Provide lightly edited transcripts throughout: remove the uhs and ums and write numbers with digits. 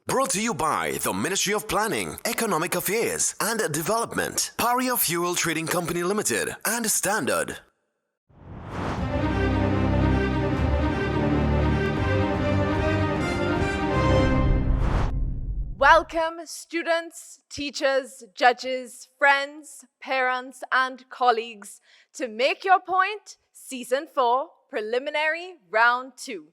Brought to you by the Ministry of Planning, Economic Affairs and Development, Paria Fuel Trading Company Limited, and Standard. Welcome, students, teachers, judges, friends, parents, and colleagues to Make Your Point Season 4 Preliminary Round 2.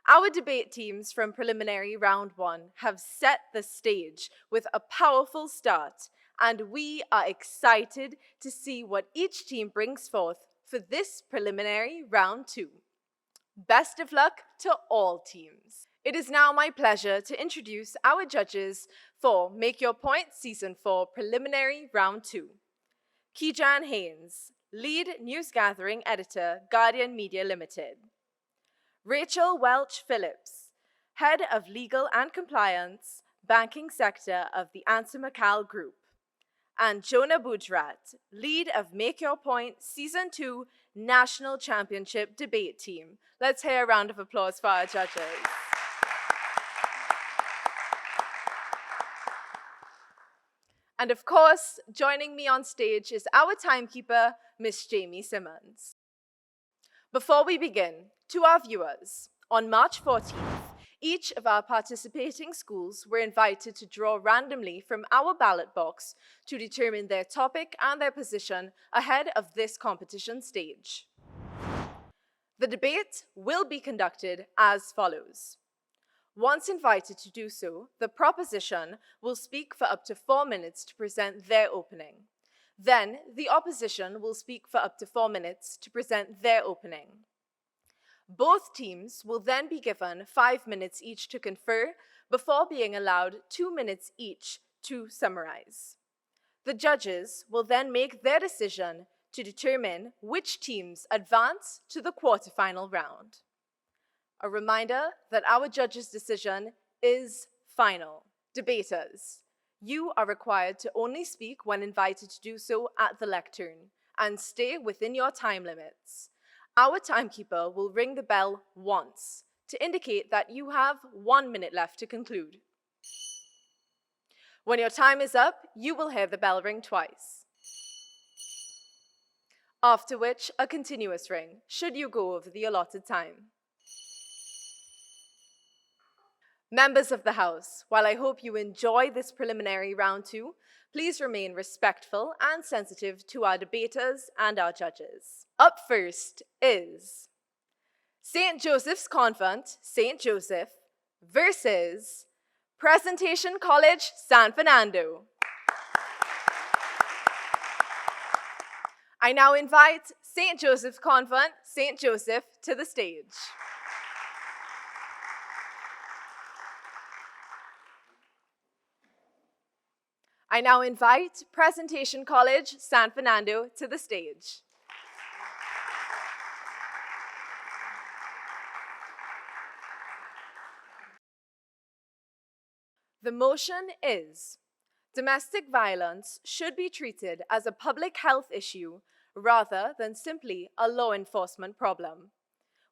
Our debate teams from Preliminary Round 1 have set the stage with a powerful start, and we are excited to see what each team brings forth for this Preliminary Round 2. Best of luck to all teams. It is now my pleasure to introduce our judges for Make Your Point Season 4 Preliminary Round 2. Kijan Haynes, Lead News Gathering Editor, Guardian Media Limited. Rachel Welch Phillips, Head of Legal and Compliance, Banking Sector of the Answer McCall Group. And Jonah Bujrat, Lead of Make Your Point Season 2 National Championship Debate Team. Let's hear a round of applause for our judges. And of course, joining me on stage is our timekeeper, Miss Jamie Simmons. Before we begin, to our viewers, on March 14th, each of our participating schools were invited to draw randomly from our ballot box to determine their topic and their position ahead of this competition stage. The debate will be conducted as follows. Once invited to do so, the proposition will speak for up to 4 minutes to present their opening. Then, the opposition will speak for up to 4 minutes to present their opening. Both teams will then be given 5 minutes each to confer before being allowed 2 minutes each to summarize. The judges will then make their decision to determine which teams advance to the quarterfinal round. A reminder that our judges' decision is final. Debaters, you are required to only speak when invited to do so at the lectern and stay within your time limits. Our timekeeper will ring the bell once to indicate that you have 1 minute left to conclude. When your time is up, you will hear the bell ring twice. After which, a continuous ring, should you go over the allotted time. Members of the House, while I hope you enjoy this preliminary round 2, please remain respectful and sensitive to our debaters and our judges. Up first is St. Joseph's Convent, St. Joseph, versus Presentation College, San Fernando. I now invite St. Joseph's Convent, St. Joseph, to the stage. I now invite Presentation College, San Fernando, to the stage. The motion is, domestic violence should be treated as a public health issue rather than simply a law enforcement problem.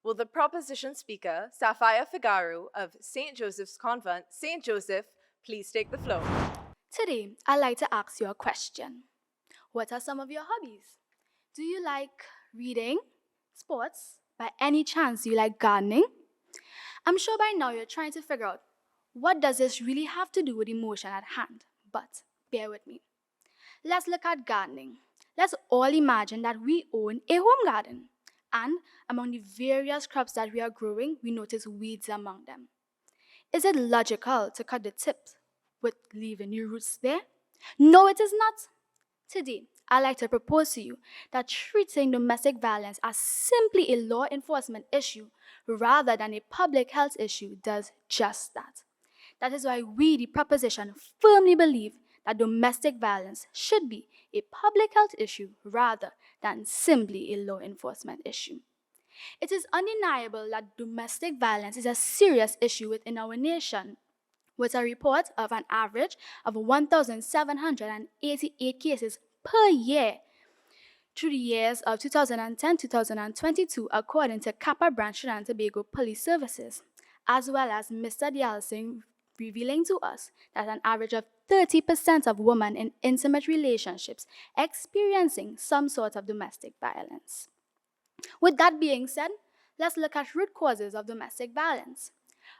Will the proposition speaker, Sapphire Figaro of St. Joseph's Convent, St. Joseph, please take the floor? Today, I'd like to ask you a question. What are some of your hobbies? Do you like reading, sports? By any chance, do you like gardening? I'm sure by now you're trying to figure out, what does this really have to do with the motion at hand? But bear with me. Let's look at gardening. Let's all imagine that we own a home garden. And among the various crops that we are growing, we notice weeds among them. Is it logical to cut the tips with leaving your roots there? No, it is not. Today, I'd like to propose to you that treating domestic violence as simply a law enforcement issue rather than a public health issue does just that. That is why we, the proposition, firmly believe that domestic violence should be a public health issue rather than simply a law enforcement issue. It is undeniable that domestic violence is a serious issue within our nation, with a report of an average of 1,788 cases per year through the years of 2010-2022, according to Kappa Branch Trinidad and Tobago Police Services, as well as Mr. Dialsing revealing to us that an average of 30% of women in intimate relationships experiencing some sort of domestic violence. With that being said, let's look at root causes of domestic violence.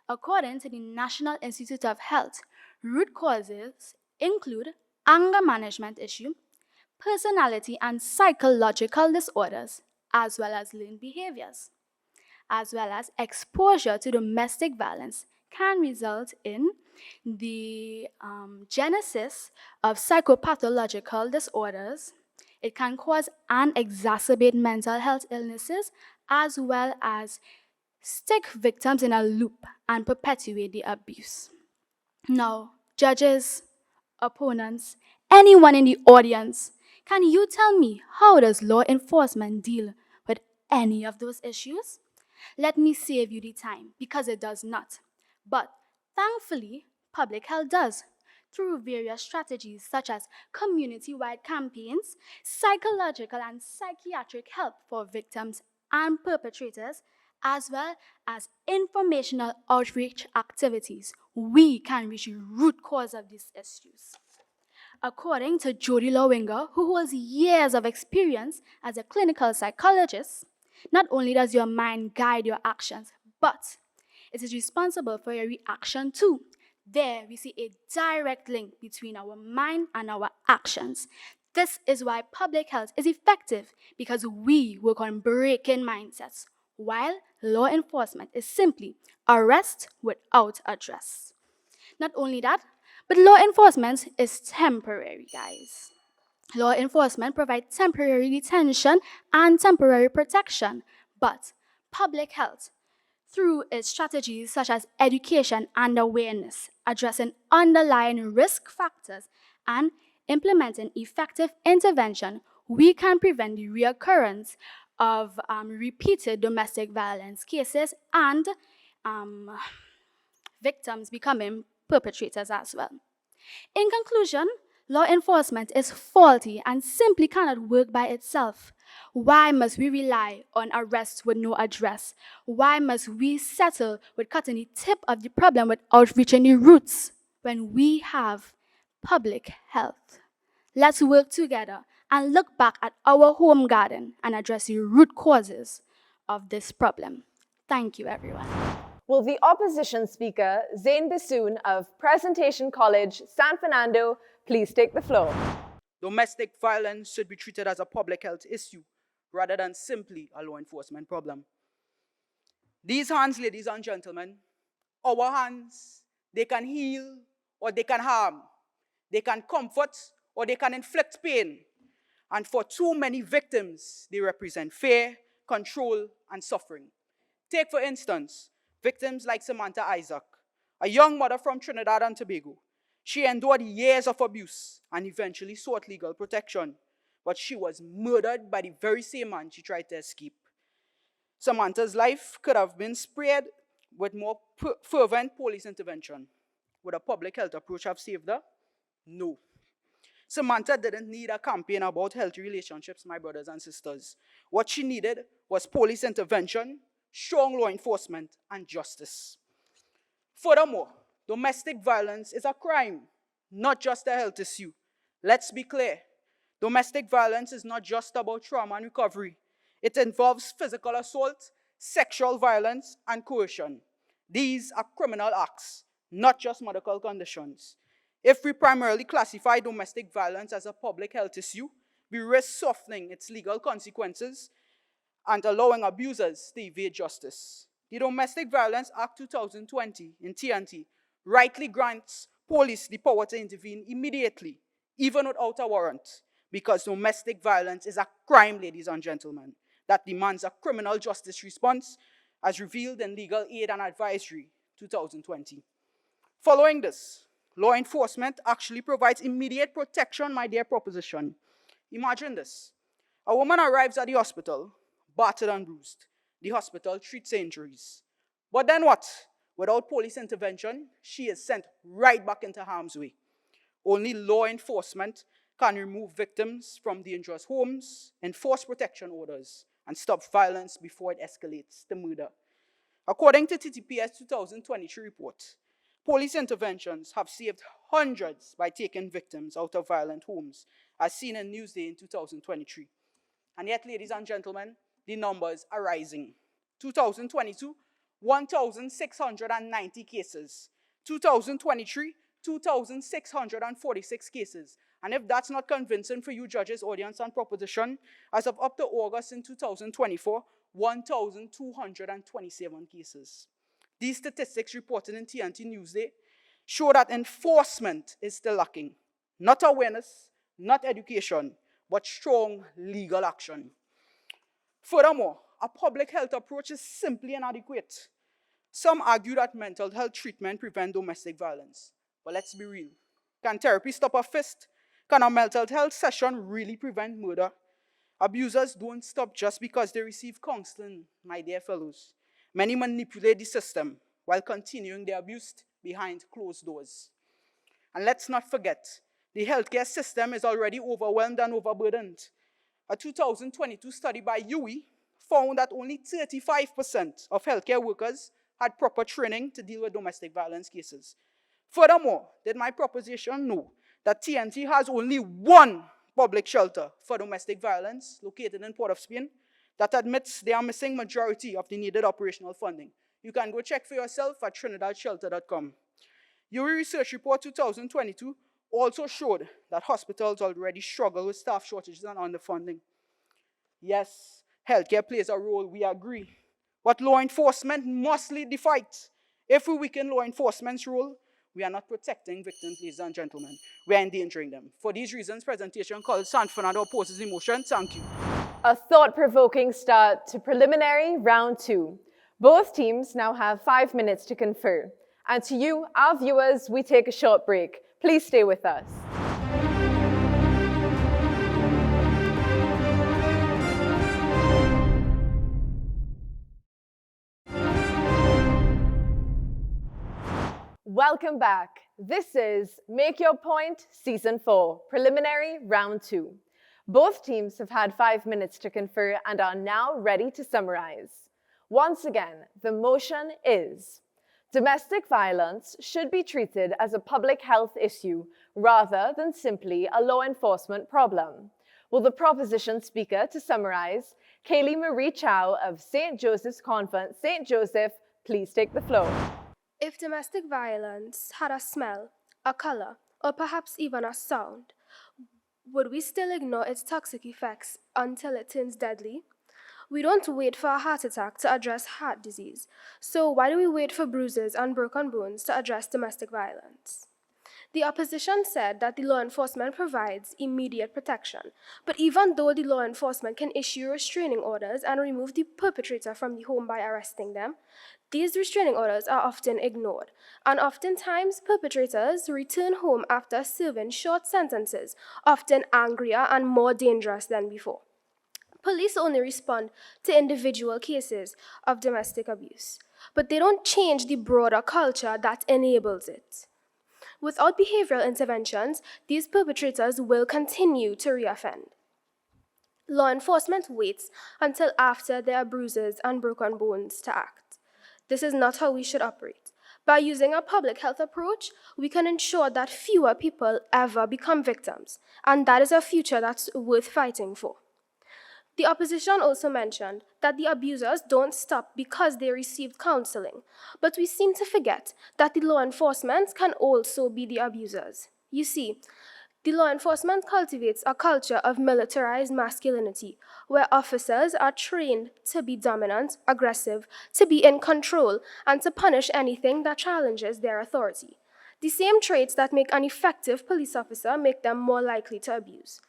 According to the National Institute of Health, root causes include anger management issue, personality and psychological disorders, as well as learned behaviors, as well as exposure to domestic violence can result in the genesis of psychopathological disorders. It can cause and exacerbate mental health illnesses, as well as stick victims in a loop and perpetuate the abuse. Now, judges, opponents, anyone in the audience, can you tell me how does law enforcement deal with any of those issues? Let me save you the time, because it does not. But thankfully, public health does, through various strategies such as community-wide campaigns, psychological and psychiatric help for victims and perpetrators, as well as informational outreach activities. We can reach the root cause of these issues. According to Jody Lowinger, who holds years of experience as a clinical psychologist, not only does your mind guide your actions, but it is responsible for your reaction too. There, we see a direct link between our mind and our actions. This is why public health is effective, because we work on breaking mindsets, while law enforcement is simply arrest without address. Not only that, but law enforcement is temporary, guys. Law enforcement provides temporary detention and temporary protection, but public health, through its strategies such as education and awareness, addressing underlying risk factors, and implementing effective intervention, we can prevent the reoccurrence of repeated domestic violence cases and victims becoming perpetrators as well. In conclusion, law enforcement is faulty and simply cannot work by itself. Why must we rely on arrests with no address? Why must we settle with cutting the tip of the problem without reaching the roots when we have public health? Let's work together and look back at our home garden and address the root causes of this problem. Thank you, everyone. Will the opposition speaker, Zain Bissoon of Presentation College, San Fernando, please take the floor? Domestic violence should be treated as a public health issue rather than simply a law enforcement problem. These hands, ladies and gentlemen, our hands, they can heal or they can harm. They can comfort or they can inflict pain. And for too many victims, they represent fear, control, and suffering. Take, for instance, victims like Samantha Isaac, a young mother from Trinidad and Tobago. She endured years of abuse and eventually sought legal protection, but she was murdered by the very same man she tried to escape. Samantha's life could have been spared with more fervent police intervention. Would a public health approach have saved her? No. Samantha didn't need a campaign about healthy relationships, my brothers and sisters. What she needed was police intervention, strong law enforcement, and justice. Furthermore, domestic violence is a crime, not just a health issue. Let's be clear. Domestic violence is not just about trauma and recovery. It involves physical assault, sexual violence, and coercion. These are criminal acts, not just medical conditions. If we primarily classify domestic violence as a public health issue, we risk softening its legal consequences and allowing abusers to evade justice. The Domestic Violence Act 2020 in TNT rightly grants police the power to intervene immediately, even without a warrant, because domestic violence is a crime, ladies and gentlemen, that demands a criminal justice response as revealed in Legal Aid and Advisory 2020. Following this, law enforcement actually provides immediate protection, my dear proposition. Imagine this. A woman arrives at the hospital, battered and bruised. The hospital treats her injuries. But then what? Without police intervention, she is sent right back into harm's way. Only law enforcement can remove victims from dangerous homes, enforce protection orders, and stop violence before it escalates to murder. According to TTPS 2023 report, Police interventions have saved hundreds by taking victims out of violent homes, as seen in Newsday in 2023. And yet, ladies and gentlemen, the numbers are rising. 2022, 1,690 cases. 2023, 2,646 cases. And if that's not convincing for you judges, audience, and proposition, as of up to August in 2024, 1,227 cases. These statistics reported in TNT Newsday show that enforcement is still lacking. Not awareness, not education, but strong legal action. Furthermore, a public health approach is simply inadequate. Some argue that mental health treatment prevents domestic violence. But let's be real. Can therapy stop a fist? Can a mental health session really prevent murder? Abusers don't stop just because they receive counseling, my dear fellows. Many manipulate the system while continuing their abuse behind closed doors. And let's not forget, the healthcare system is already overwhelmed and overburdened. A 2022 study by UE found that only 35% of healthcare workers had proper training to deal with domestic violence cases. Furthermore, did my proposition know that TNT has only one public shelter for domestic violence located in Port of Spain that admits they are missing majority of the needed operational funding? You can go check for yourself at trinidadshelter.com. UE Research Report 2022 also showed that hospitals already struggle with staff shortages and underfunding. Yes, healthcare plays a role, we agree. But law enforcement must lead the fight. If we weaken law enforcement's role, we are not protecting victims, ladies and gentlemen. We are endangering them. For these reasons, presentation called San Fernando opposes the motion. Thank you. A thought-provoking start to preliminary round 2. Both teams now have 5 minutes to confer. And to you, our viewers, we take a short break. Please stay with us. Welcome back. This is Make Your Point Season 4, Preliminary Round 2. Both teams have had 5 minutes to confer and are now ready to summarize. Once again, the motion is: domestic violence should be treated as a public health issue rather than simply a law enforcement problem. Will the proposition speaker to summarize, Kaylee Marie Chow of St. Joseph's Convent, St. Joseph, please take the floor. If domestic violence had a smell, a color, or perhaps even a sound, would we still ignore its toxic effects until it turns deadly? We don't wait for a heart attack to address heart disease. So why do we wait for bruises and broken bones to address domestic violence? The opposition said that the law enforcement provides immediate protection, but even though the law enforcement can issue restraining orders and remove the perpetrator from the home by arresting them, these restraining orders are often ignored, and oftentimes perpetrators return home after serving short sentences, often angrier and more dangerous than before. Police only respond to individual cases of domestic abuse, but they don't change the broader culture that enables it. Without behavioral interventions, these perpetrators will continue to reoffend. Law enforcement waits until after there are bruises and broken bones to act. This is not how we should operate. By using a public health approach, we can ensure that fewer people ever become victims, and that is a future that's worth fighting for. The opposition also mentioned that the abusers don't stop because they received counseling, but we seem to forget that the law enforcement can also be the abusers. You see, the law enforcement cultivates a culture of militarized masculinity, where officers are trained to be dominant, aggressive, to be in control, and to punish anything that challenges their authority. The same traits that make an effective police officer make them more likely to abuse.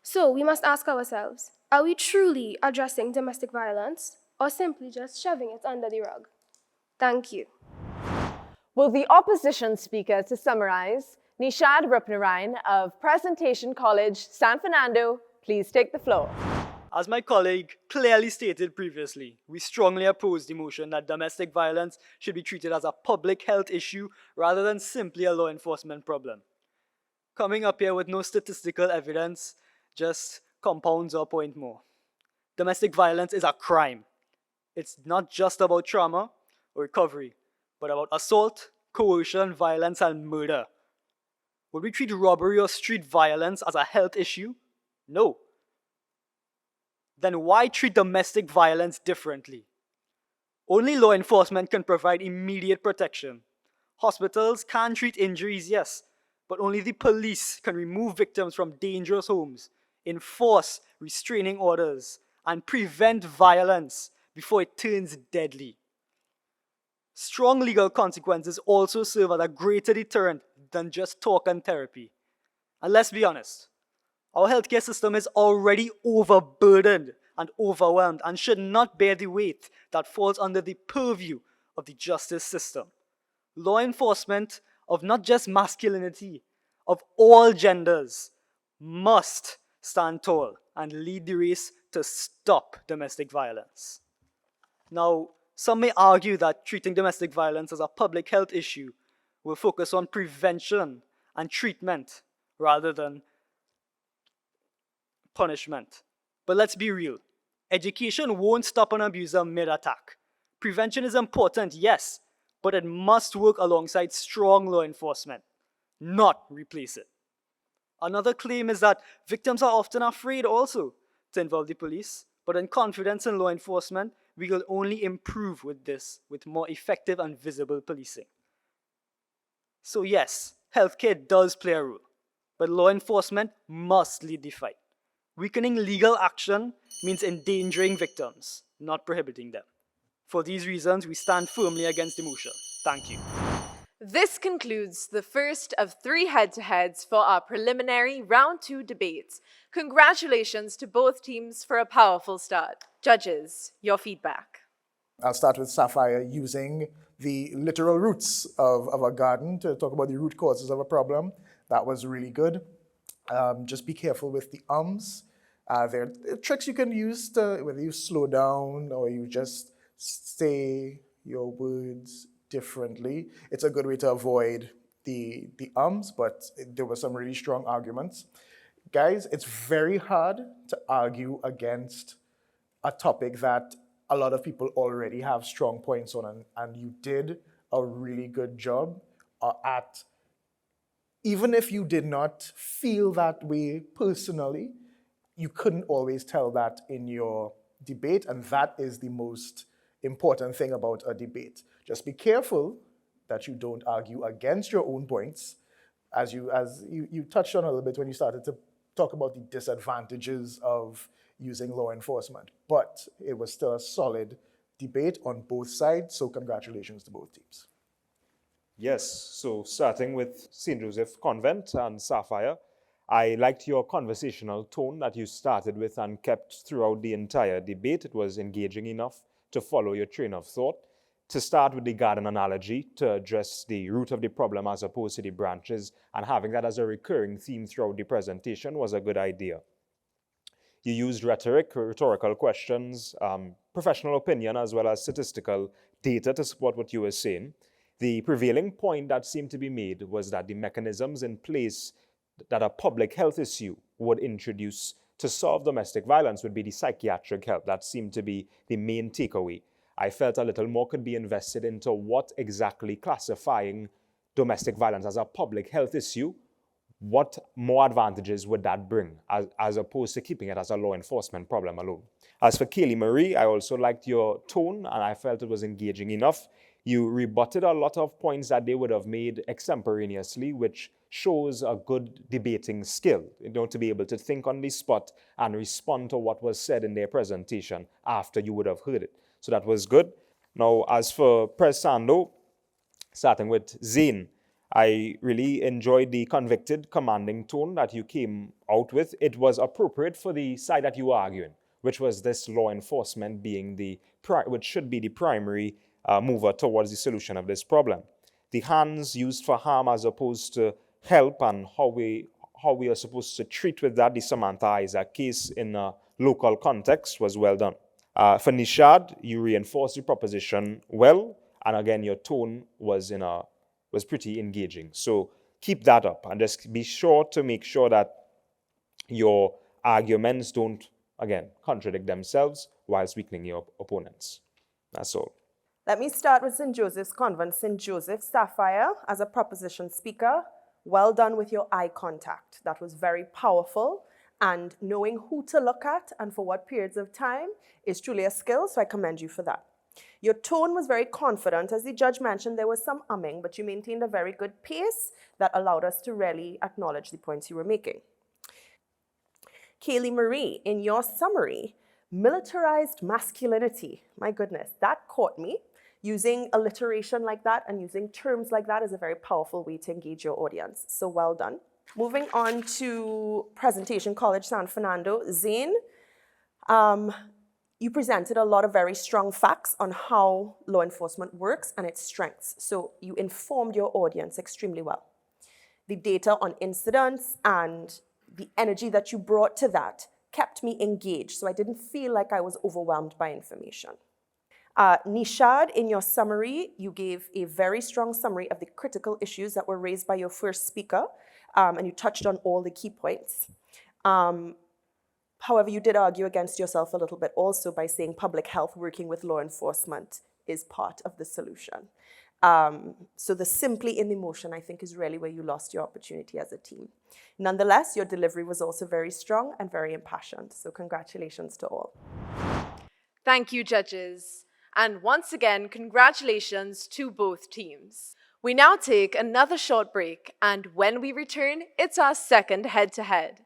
So we must ask ourselves, are we truly addressing domestic violence or simply just shoving it under the rug? Thank you. Will the opposition speaker to summarize, Nishad Rupnarayan of Presentation College, San Fernando, please take the floor. As my colleague clearly stated previously, we strongly oppose the motion that domestic violence should be treated as a public health issue rather than simply a law enforcement problem. Coming up here with no statistical evidence just compounds our point more. Domestic violence is a crime. It's not just about trauma or recovery, but about assault, coercion, violence, and murder. Would we treat robbery or street violence as a health issue? No. Then why treat domestic violence differently? Only law enforcement can provide immediate protection. Hospitals can treat injuries, yes, but only the police can remove victims from dangerous homes, enforce restraining orders, and prevent violence before it turns deadly. Strong legal consequences also serve as a greater deterrent than just talk and therapy. And let's be honest, our healthcare system is already overburdened and overwhelmed and should not bear the weight that falls under the purview of the justice system. Law enforcement of not just masculinity, of all genders, must stand tall and lead the race to stop domestic violence. Now, some may argue that treating domestic violence as a public health issue will focus on prevention and treatment rather than punishment. But let's be real. Education won't stop an abuser mid-attack. Prevention is important, yes, but it must work alongside strong law enforcement, not replace it. Another claim is that victims are often afraid also to involve the police, but in confidence in law enforcement, we will only improve with this, with more effective and visible policing. So yes, healthcare does play a role, but law enforcement must lead the fight. Weakening legal action means endangering victims, not prohibiting them. For these reasons, we stand firmly against the motion. Thank you. This concludes the first of 3 head-to-heads for our preliminary round 2 debates. Congratulations to both teams for a powerful start. Judges, your feedback. I'll start with Sapphire using the literal roots of a garden to talk about the root causes of a problem. That was really good. Just be careful with the ums. There are tricks you can use to, whether you slow down or you just say your words differently. It's a good way to avoid the ums, but there were some really strong arguments. Guys, it's very hard to argue against a topic that a lot of people already have strong points on, and you did a really good job at, even if you did not feel that way personally, you couldn't always tell that in your debate, and that is the most important thing about a debate. Just be careful that you don't argue against your own points, as you touched on a little bit when you started to talk about the disadvantages of using law enforcement. But it was still a solid debate on both sides, so congratulations to both teams. Yes, so starting with St. Joseph Convent and Sapphire, I liked your conversational tone that you started with and kept throughout the entire debate. It was engaging enough to follow your train of thought. To start with the garden analogy, to address the root of the problem as opposed to the branches, and having that as a recurring theme throughout the presentation was a good idea. You used rhetorical questions, professional opinion, as well as statistical data to support what you were saying. The prevailing point that seemed to be made was that the mechanisms in place that a public health issue would introduce to solve domestic violence would be the psychiatric help. That seemed to be the main takeaway. I felt a little more could be invested into what exactly classifying domestic violence as a public health issue, what more advantages would that bring as opposed to keeping it as a law enforcement problem alone. As for Kaylee Marie, I also liked your tone and I felt it was engaging enough. You rebutted a lot of points that they would have made extemporaneously, which shows a good debating skill, to be able to think on the spot and respond to what was said in their presentation after you would have heard it. So that was good. Now, as for Pres Sando, starting with Zane, I really enjoyed the convicted, commanding tone that you came out with. It was appropriate for the side that you were arguing, which was this law enforcement being which should be the primary mover towards the solution of this problem. The hands used for harm as opposed to help, and how we are supposed to treat with that, the Samantha Isaac case in a local context, was well done. For Nishad, you reinforced the proposition well, and again, your tone was pretty engaging. So keep that up, and just be sure to make sure that your arguments don't, again, contradict themselves whilst weakening your opponents. That's all. Let me start with St. Joseph's Convent. St. Joseph, Sapphire, as a proposition speaker, well done with your eye contact. That was very powerful. And knowing who to look at and for what periods of time is truly a skill, so I commend you for that. Your tone was very confident. As the judge mentioned, there was some umming, but you maintained a very good pace that allowed us to really acknowledge the points you were making. Kaylee Marie, in your summary, militarized masculinity, my goodness, that caught me. Using alliteration like that and using terms like that is a very powerful way to engage your audience. So well done. Moving on to Presentation College San Fernando, Zane, you presented a lot of very strong facts on how law enforcement works and its strengths. So you informed your audience extremely well. The data on incidents and the energy that you brought to that kept me engaged, so I didn't feel like I was overwhelmed by information. Nishad, in your summary, you gave a very strong summary of the critical issues that were raised by your first speaker, and you touched on all the key points. However, you did argue against yourself a little bit also by saying public health working with law enforcement is part of the solution. So the simply in the motion, I think, is really where you lost your opportunity as a team. Nonetheless, your delivery was also very strong and very impassioned. So congratulations to all. Thank you, judges. And once again, congratulations to both teams. We now take another short break, and when we return, it's our second head-to-head.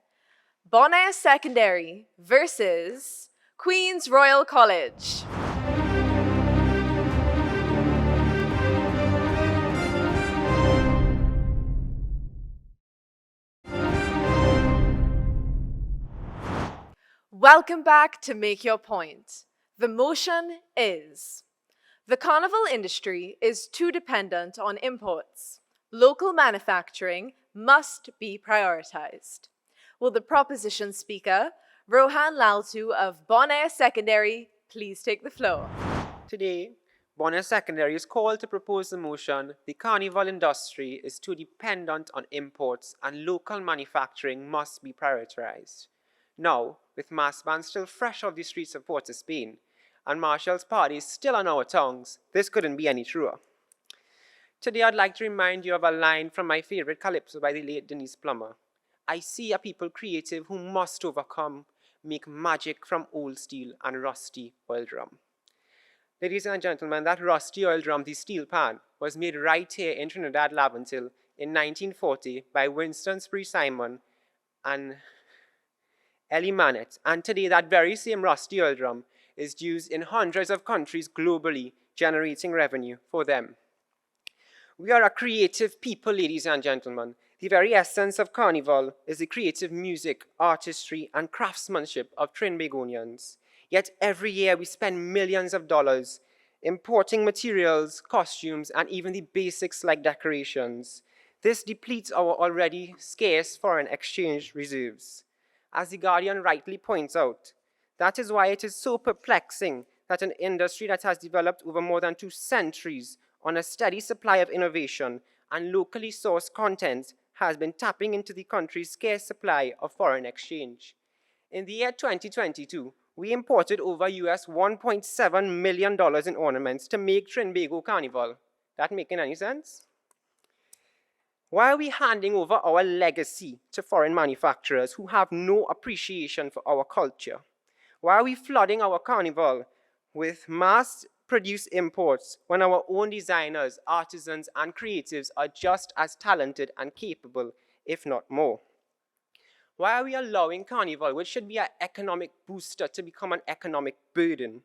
Bonaire Secondary versus Queen's Royal College. Welcome back to Make Your Point. The motion is: the carnival industry is too dependent on imports. Local manufacturing must be prioritized. Will the proposition speaker, Rohan Laltu of Bonaire Secondary, please take the floor? Today, Bonaire Secondary is called to propose the motion: the carnival industry is too dependent on imports and local manufacturing must be prioritized. Now, with mass bans still fresh off the streets of Port of Spain and Marshall's party still on our tongues, this couldn't be any truer. Today, I'd like to remind you of a line from my favorite calypso by the late Denise Plummer. I see a people creative who must overcome, make magic from old steel and rusty oil drum. Ladies and gentlemen, that rusty oil drum, the steel pan, was made right here in Trinidad Laventille in 1940 by Winston Spree Simon and Ellie Manet, and today that very same rusty oil drum is used in hundreds of countries globally, generating revenue for them. We are a creative people, ladies and gentlemen. The very essence of Carnival is the creative music, artistry, and craftsmanship of Trinbagonians. Yet every year we spend millions of dollars importing materials, costumes, and even the basics like decorations. This depletes our already scarce foreign exchange reserves. As The Guardian rightly points out, that is why it is so perplexing that an industry that has developed over more than 2 centuries on a steady supply of innovation and locally sourced content has been tapping into the country's scarce supply of foreign exchange. In the year 2022, we imported over US $1.7 million in ornaments to make Trinbago Carnival. That making any sense? Why are we handing over our legacy to foreign manufacturers who have no appreciation for our culture? Why are we flooding our carnival with mass-produced imports when our own designers, artisans, and creatives are just as talented and capable, if not more? Why are we allowing Carnival, which should be an economic booster, to become an economic burden?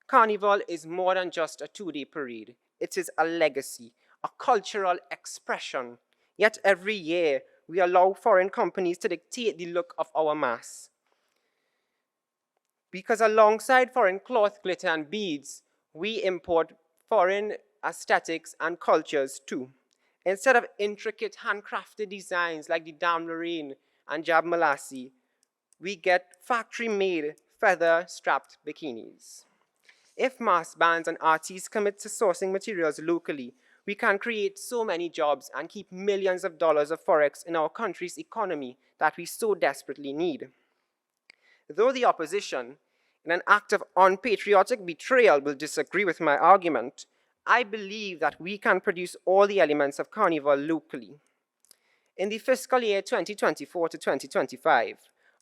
Carnival is more than just a 2-day parade. It is a legacy, a cultural expression. Yet every year, we allow foreign companies to dictate the look of our mass. Because alongside foreign cloth, glitter, and beads, we import foreign aesthetics and cultures too. Instead of intricate handcrafted designs like the Dame Lorraine and Jab Malassi, we get factory-made, feather-strapped bikinis. If mass bands and artists commit to sourcing materials locally, we can create so many jobs and keep millions of dollars of forex in our country's economy that we so desperately need. Though the opposition, in an act of unpatriotic betrayal, will disagree with my argument, I believe that we can produce all the elements of Carnival locally. In the fiscal year 2024 to 2025,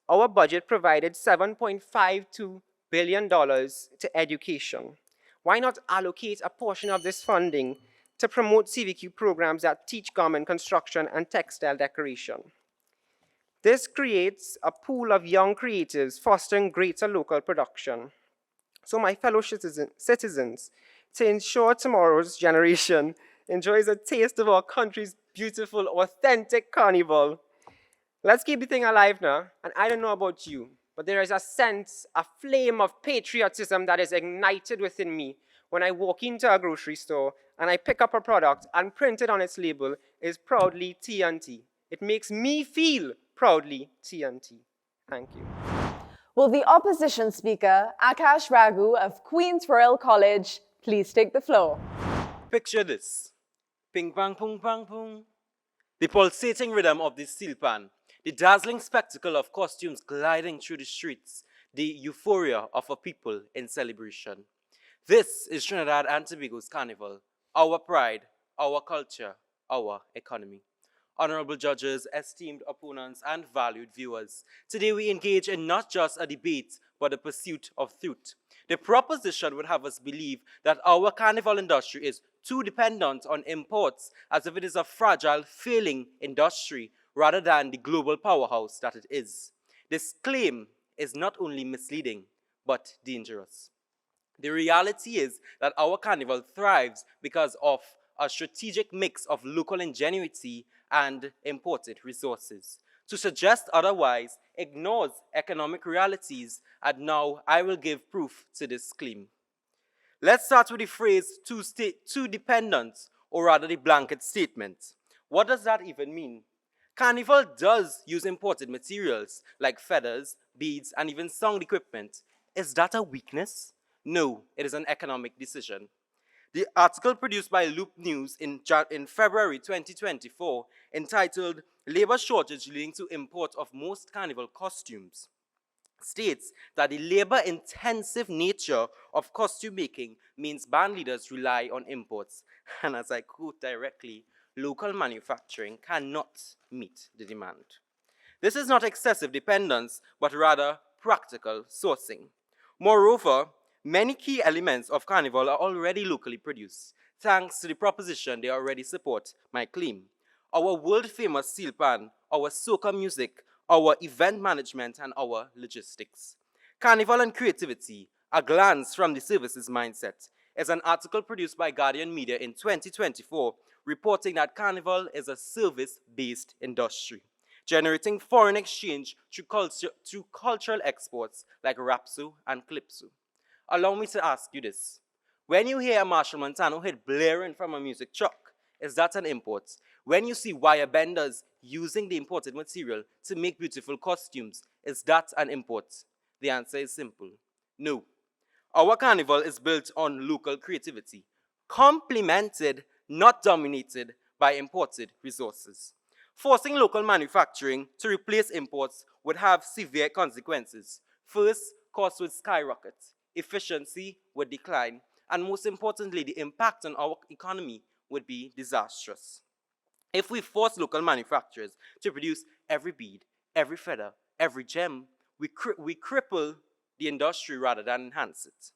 our budget provided $7.52 billion to education. Why not allocate a portion of this funding to promote CVQ programs that teach garment construction and textile decoration? This creates a pool of young creatives fostering greater local production. So my fellow citizens, to ensure tomorrow's generation enjoys a taste of our country's beautiful, authentic carnival, let's keep the thing alive now. And I don't know about you, but there is a sense, a flame of patriotism that is ignited within me when I walk into a grocery store and I pick up a product and printed on its label is proudly TNT. It makes me feel proudly TNT. Thank you. Will the opposition speaker, Akash Raghu of Queen's Royal College, please take the floor? Picture this. Ping pong pong pong pong. The pulsating rhythm of the steel pan, the dazzling spectacle of costumes gliding through the streets, the euphoria of a people in celebration. This is Trinidad and Tobago's carnival, our pride, our culture, our economy. Honorable judges, esteemed opponents, and valued viewers, today we engage in not just a debate, but a pursuit of truth. The proposition would have us believe that our carnival industry is too dependent on imports, as if it is a fragile, failing industry, rather than the global powerhouse that it is. This claim is not only misleading, but dangerous. The reality is that our carnival thrives because of a strategic mix of local ingenuity and imported resources. To suggest otherwise ignores economic realities, and now I will give proof to this claim. Let's start with the phrase too dependent, or rather the blanket statement. What does that even mean? Carnival does use imported materials like feathers, beads, and even sound equipment. Is that a weakness? No, it is an economic decision. The article produced by Loop News in February 2024, entitled Labor Shortage Leading to Import of Most Carnival Costumes, states that the labor-intensive nature of costume making means band leaders rely on imports. And as I quote directly, local manufacturing cannot meet the demand. This is not excessive dependence, but rather practical sourcing. Moreover, many key elements of carnival are already locally produced. Thanks to the proposition, they already support my claim. Our world-famous steel pan, our soca music, our event management, and our logistics. Carnival and Creativity, a glance from the services mindset, is an article produced by Guardian Media in 2024, reporting that carnival is a service-based industry, generating foreign exchange through cultural exports like Rapso and Calypso. Allow me to ask you this. When you hear a Marshall Montano hit blaring from a music truck, is that an import? When you see wire benders using the imported material to make beautiful costumes, is that an import? The answer is simple. No. Our carnival is built on local creativity, complemented, not dominated by imported resources. Forcing local manufacturing to replace imports would have severe consequences. First, costs would skyrocket, efficiency would decline, and most importantly, the impact on our economy would be disastrous. If we force local manufacturers to produce every bead, every feather, every gem, we cripple the industry rather than enhance it.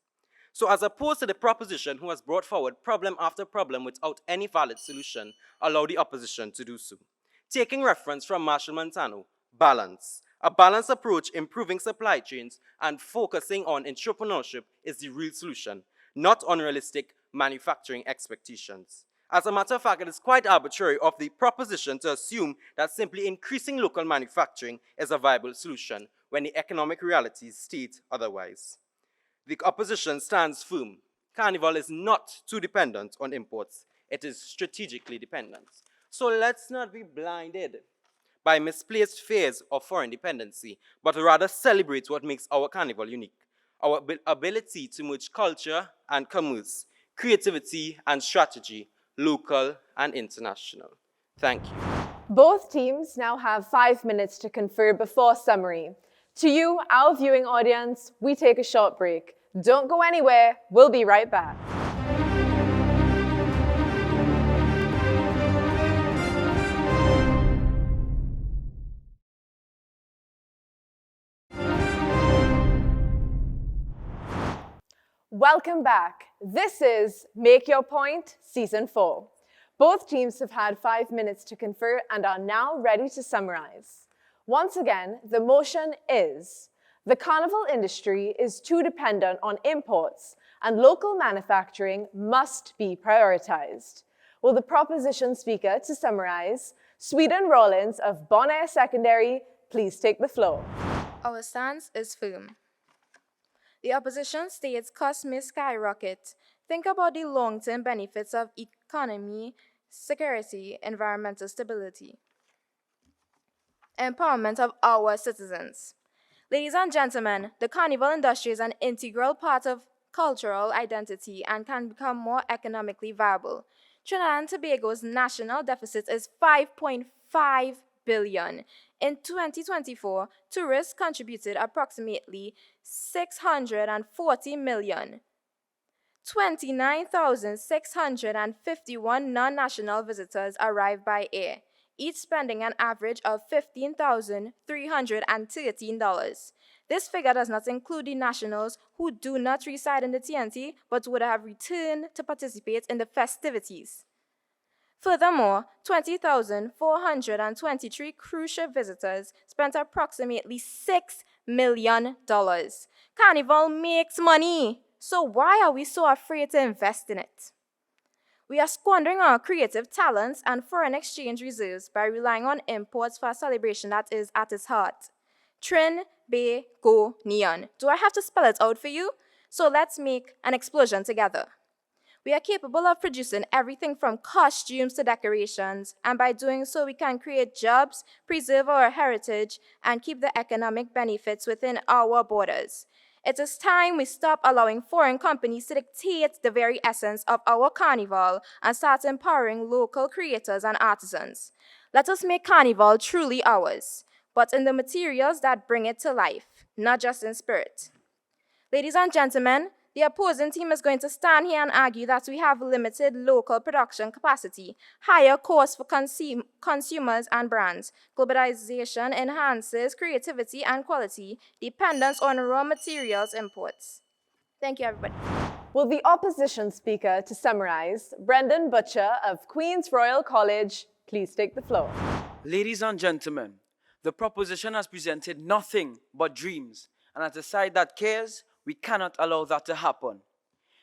So as opposed to the proposition who has brought forward problem after problem without any valid solution, allow the opposition to do so. Taking reference from Marshall Montano, balance. A balanced approach, improving supply chains, and focusing on entrepreneurship is the real solution, not unrealistic manufacturing expectations. As a matter of fact, it is quite arbitrary of the proposition to assume that simply increasing local manufacturing is a viable solution when the economic realities state otherwise. The opposition stands firm. Carnival is not too dependent on imports. It is strategically dependent. So let's not be blinded by misplaced fears of foreign dependency, but rather celebrate what makes our carnival unique. Our ability to merge culture and commerce, creativity and strategy, local and international. Thank you. Both teams now have 5 minutes to confer before summary. To you, our viewing audience, we take a short break. Don't go anywhere, we'll be right back. Welcome back. This is Make Your Point, Season 4. Both teams have had 5 minutes to confer and are now ready to summarize. Once again, the motion is: the carnival industry is too dependent on imports and local manufacturing must be prioritized. Will the proposition speaker to summarize, Sweden Rollins of Bonaire Secondary, please take the floor. Our stance is firm. The opposition states costs may skyrocket. Think about the long-term benefits of economy, security, environmental stability, empowerment of our citizens. Ladies and gentlemen, the carnival industry is an integral part of cultural identity and can become more economically viable. Trinidad and Tobago's national deficit is $5.5 billion. In 2024, tourists contributed approximately $640 million. 29,651 non-national visitors arrived by air, each spending an average of $15,313. This figure does not include the nationals who do not reside in the TNT but would have returned to participate in the festivities. Furthermore, 20,423 cruise ship visitors spent approximately $6 million. Carnival makes money, so why are we so afraid to invest in it? We are squandering our creative talents and foreign exchange reserves by relying on imports for a celebration that is at its heart. Trin-Be-Go-Nian. Do I have to spell it out for you? So let's make an explosion together. We are capable of producing everything from costumes to decorations, and by doing so, we can create jobs, preserve our heritage, and keep the economic benefits within our borders. It is time we stop allowing foreign companies to dictate the very essence of our carnival and start empowering local creators and artisans. Let us make carnival truly ours, but in the materials that bring it to life, not just in spirit. Ladies and gentlemen, the opposing team is going to stand here and argue that we have limited local production capacity, higher costs for consumers and brands. Globalization enhances creativity and quality, dependence on raw materials imports. Thank you, everybody. Will the opposition speaker to summarize, Brendan Butcher of Queen's Royal College, please take the floor. Ladies and gentlemen, the proposition has presented nothing but dreams, and as a side that cares, we cannot allow that to happen.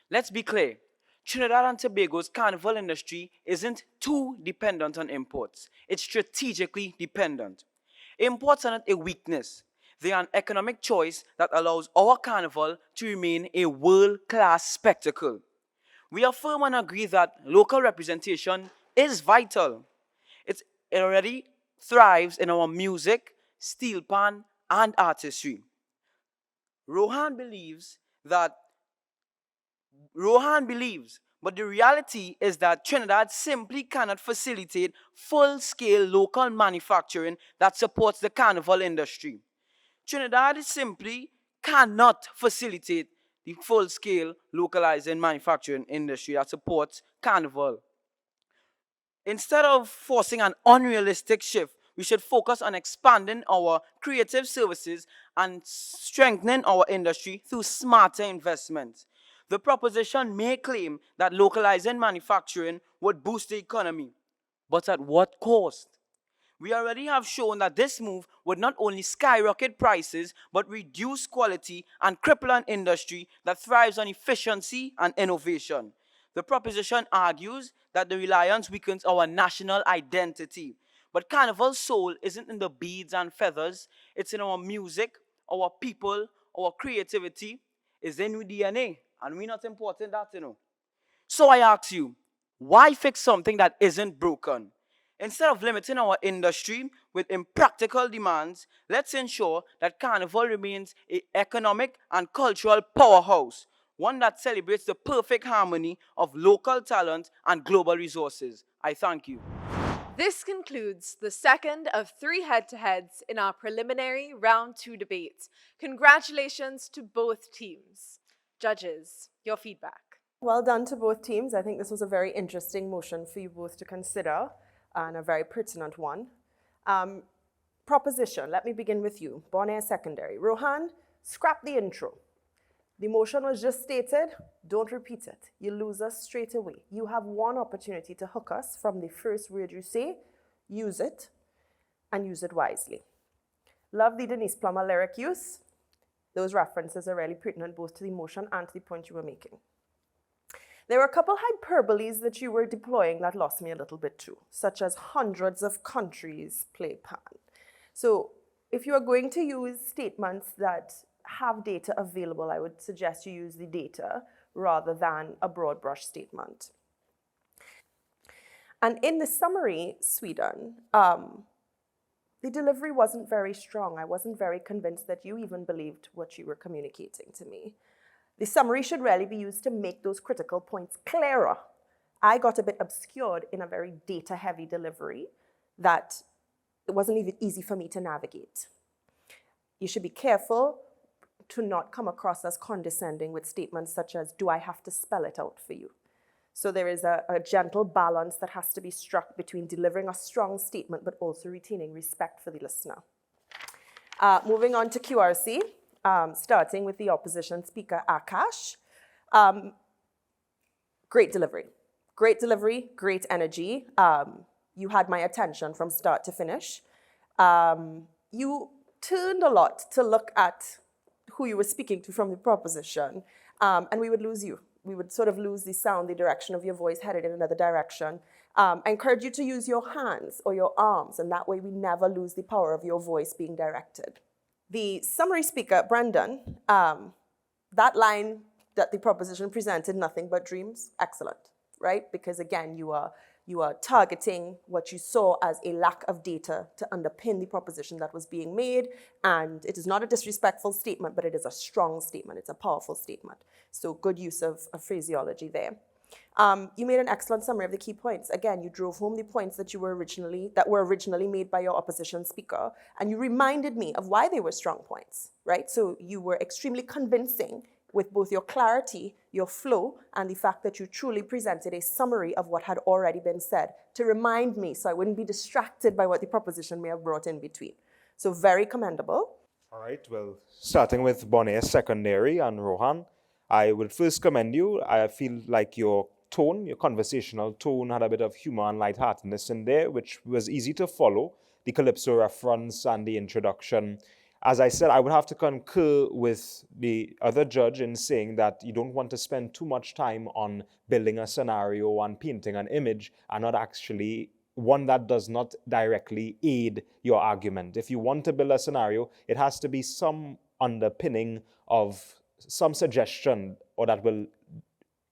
Let's be clear. Trinidad and Tobago's carnival industry isn't too dependent on imports. It's strategically dependent. Imports are not a weakness. They are an economic choice that allows our carnival to remain a world-class spectacle. We affirm and agree that local representation is vital. It already thrives in our music, steel pan, and artistry. Rohan believes, but the reality is that Trinidad simply cannot facilitate full-scale local manufacturing that supports the carnival industry. Trinidad simply cannot facilitate the full-scale localizing manufacturing industry that supports carnival. Instead of forcing an unrealistic shift, we should focus on expanding our creative services and strengthening our industry through smarter investments. The proposition may claim that localizing manufacturing would boost the economy, but at what cost? We already have shown that this move would not only skyrocket prices, but reduce quality and cripple an industry that thrives on efficiency and innovation. The proposition argues that the reliance weakens our national identity. But Carnival's soul isn't in the beads and feathers. It's in our music, our people, our creativity. It's in our DNA. And we're not importing that, So I ask you, why fix something that isn't broken? Instead of limiting our industry with impractical demands, let's ensure that Carnival remains an economic and cultural powerhouse, one that celebrates the perfect harmony of local talent and global resources. I thank you. This concludes the second of 3 head-to-heads in our preliminary round 2 debates. Congratulations to both teams. Judges, your feedback. Well done to both teams. I think this was a very interesting motion for you both to consider and a very pertinent one. Proposition, let me begin with you. Bonaire Secondary. Rohan, scrap the intro. The motion was just stated, don't repeat it. You lose us straight away. You have one opportunity to hook us from the first word you say, use it, and use it wisely. Love the Denise Plummer lyric use. Those references are really pertinent both to the motion and to the point you were making. There were a couple hyperboles that you were deploying that lost me a little bit too, such as hundreds of countries play pan. So if you are going to use statements that have data available, I would suggest you use the data rather than a broad brush statement. And in the summary, Sweden, the delivery wasn't very strong. I wasn't very convinced that you even believed what you were communicating to me. The summary should really be used to make those critical points clearer. I got a bit obscured in a very data-heavy delivery that it wasn't even easy for me to navigate. You should be careful to not come across as condescending with statements such as, do I have to spell it out for you? So there is a gentle balance that has to be struck between delivering a strong statement but also retaining respect for the listener. Moving on to QRC, starting with the opposition speaker, Akash. Great delivery, great energy. You had my attention from start to finish. You turned a lot to look at who you were speaking to from the proposition, and we would lose you. We would sort of lose the sound, the direction of your voice headed in another direction. I encourage you to use your hands or your arms, and that way we never lose the power of your voice being directed. The summary speaker, Brendan, that line that the proposition presented, nothing but dreams, excellent, right? Because again, you are targeting what you saw as a lack of data to underpin the proposition that was being made. And it is not a disrespectful statement, but it is a strong statement. It's a powerful statement. So good use of phraseology there. You made an excellent summary of the key points. Again, you drove home the points that were originally made by your opposition speaker, and you reminded me of why they were strong points, right? So you were extremely convincing with both your clarity, your flow, and the fact that you truly presented a summary of what had already been said to remind me so I wouldn't be distracted by what the proposition may have brought in between. So very commendable. All right, well, starting with Bonaire Secondary and Rohan, I would first commend you. I feel like your tone, your conversational tone had a bit of humor and lightheartedness in there, which was easy to follow. The Calypso reference and the introduction. As I said, I would have to concur with the other judge in saying that you don't want to spend too much time on building a scenario and painting an image and not actually one that does not directly aid your argument. If you want to build a scenario, it has to be some underpinning of some suggestion or that will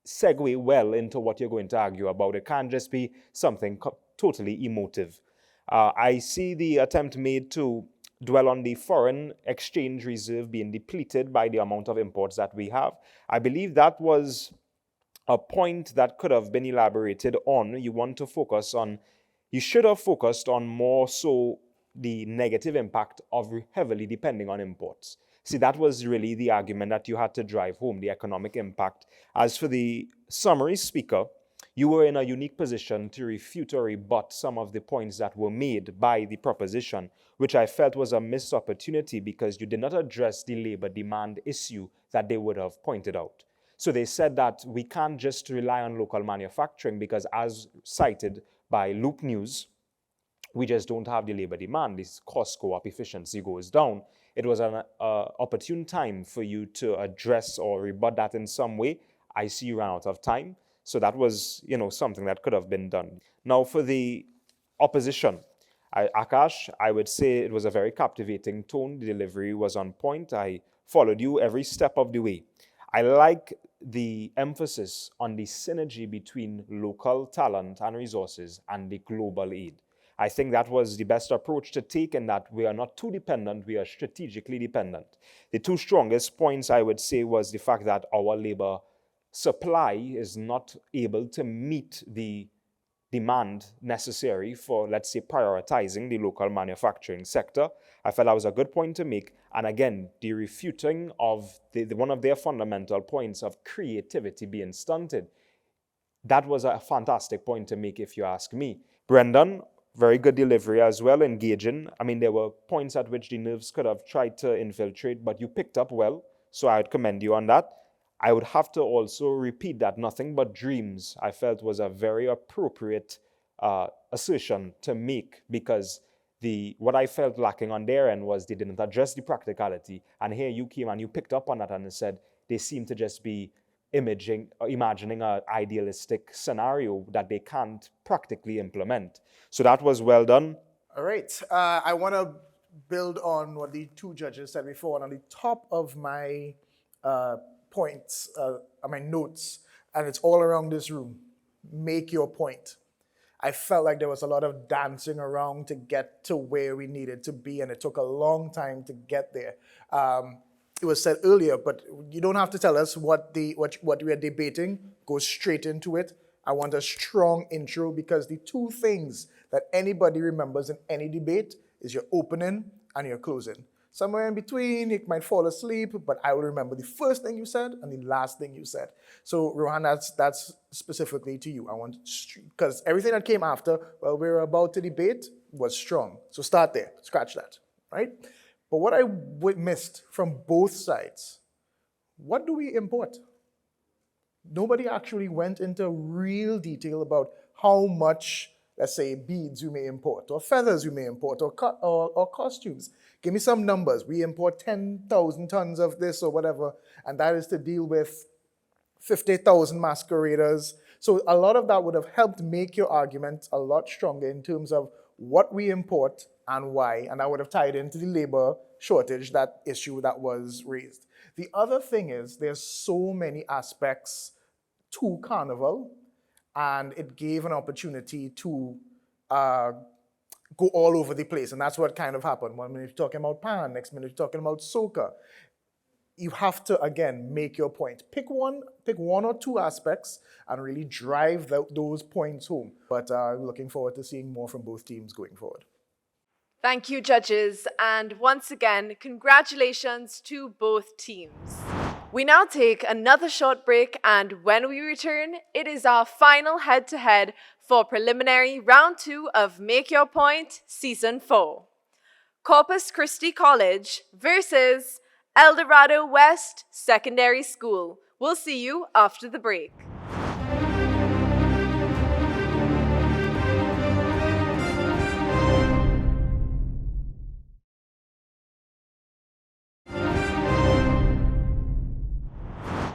segue well into what you're going to argue about. It can't just be something totally emotive. I see the attempt made to dwell on the foreign exchange reserve being depleted by the amount of imports that we have. I believe that was a point that could have been elaborated on. You should have focused on more so the negative impact of heavily depending on imports. See, that was really the argument that you had to drive home, the economic impact. As for the summary speaker, you were in a unique position to refute or rebut some of the points that were made by the proposition, which I felt was a missed opportunity because you did not address the labor demand issue that they would have pointed out. So they said that we can't just rely on local manufacturing because, as cited by Loop News, we just don't have the labor demand. This cost co-op efficiency goes down. It was an opportune time for you to address or rebut that in some way. I see you ran out of time. So that was, something that could have been done. Now for the opposition, Akash, I would say it was a very captivating tone. The delivery was on point. I followed you every step of the way. I like the emphasis on the synergy between local talent and resources and the global aid. I think that was the best approach to take in that we are not too dependent, we are strategically dependent. The two strongest points I would say was the fact that our labor supply is not able to meet the demand necessary for, let's say, prioritizing the local manufacturing sector. I felt that was a good point to make. And again, the refuting of one of their fundamental points of creativity being stunted. That was a fantastic point to make, if you ask me. Brendan, very good delivery as well, engaging. I mean, there were points at which the nerves could have tried to infiltrate, but you picked up well, so I would commend you on that. I would have to also repeat that Nothing But Dreams, I felt, was a very appropriate assertion to make, because what I felt lacking on their end was they didn't address the practicality. And here you came and you picked up on that and said they seem to just be imagining an idealistic scenario that they can't practically implement. So that was well done. All right. I want to build on what the two judges said before. And on the top of my points, my notes, and it's all around this room, make your point. I felt like there was a lot of dancing around to get to where we needed to be, and it took a long time to get there. It was said earlier, but you don't have to tell us what we are debating. Go straight into it. I want a strong intro, because the two things that anybody remembers in any debate is your opening and your closing. Somewhere in between, you might fall asleep, but I will remember the first thing you said and the last thing you said. So, Rohan, that's specifically to you. I want, because everything that came after, well, we were about to debate, was strong. So start there, scratch that, right? But what I missed from both sides, what do we import? Nobody actually went into real detail about how much, let's say, beads we may import, or feathers we may import, or costumes. Give me some numbers. We import 10,000 tons of this or whatever, and that is to deal with 50,000 masqueraders. So a lot of that would have helped make your argument a lot stronger in terms of what we import and why, and that would have tied into the labor shortage, that issue that was raised. The other thing is there's so many aspects to Carnival, and it gave an opportunity to go all over the place, and that's what kind of happened. 1 minute you're talking about Pan, next minute you're talking about soca. You have to, again, make your point. Pick one or two aspects and really drive those points home. But I'm looking forward to seeing more from both teams going forward. Thank you, judges, and once again, congratulations to both teams. We now take another short break, and when we return, it is our final head-to-head for preliminary round 2 of Make Your Point Season 4. Corpus Christi College versus El Dorado West Secondary School. We'll see you after the break.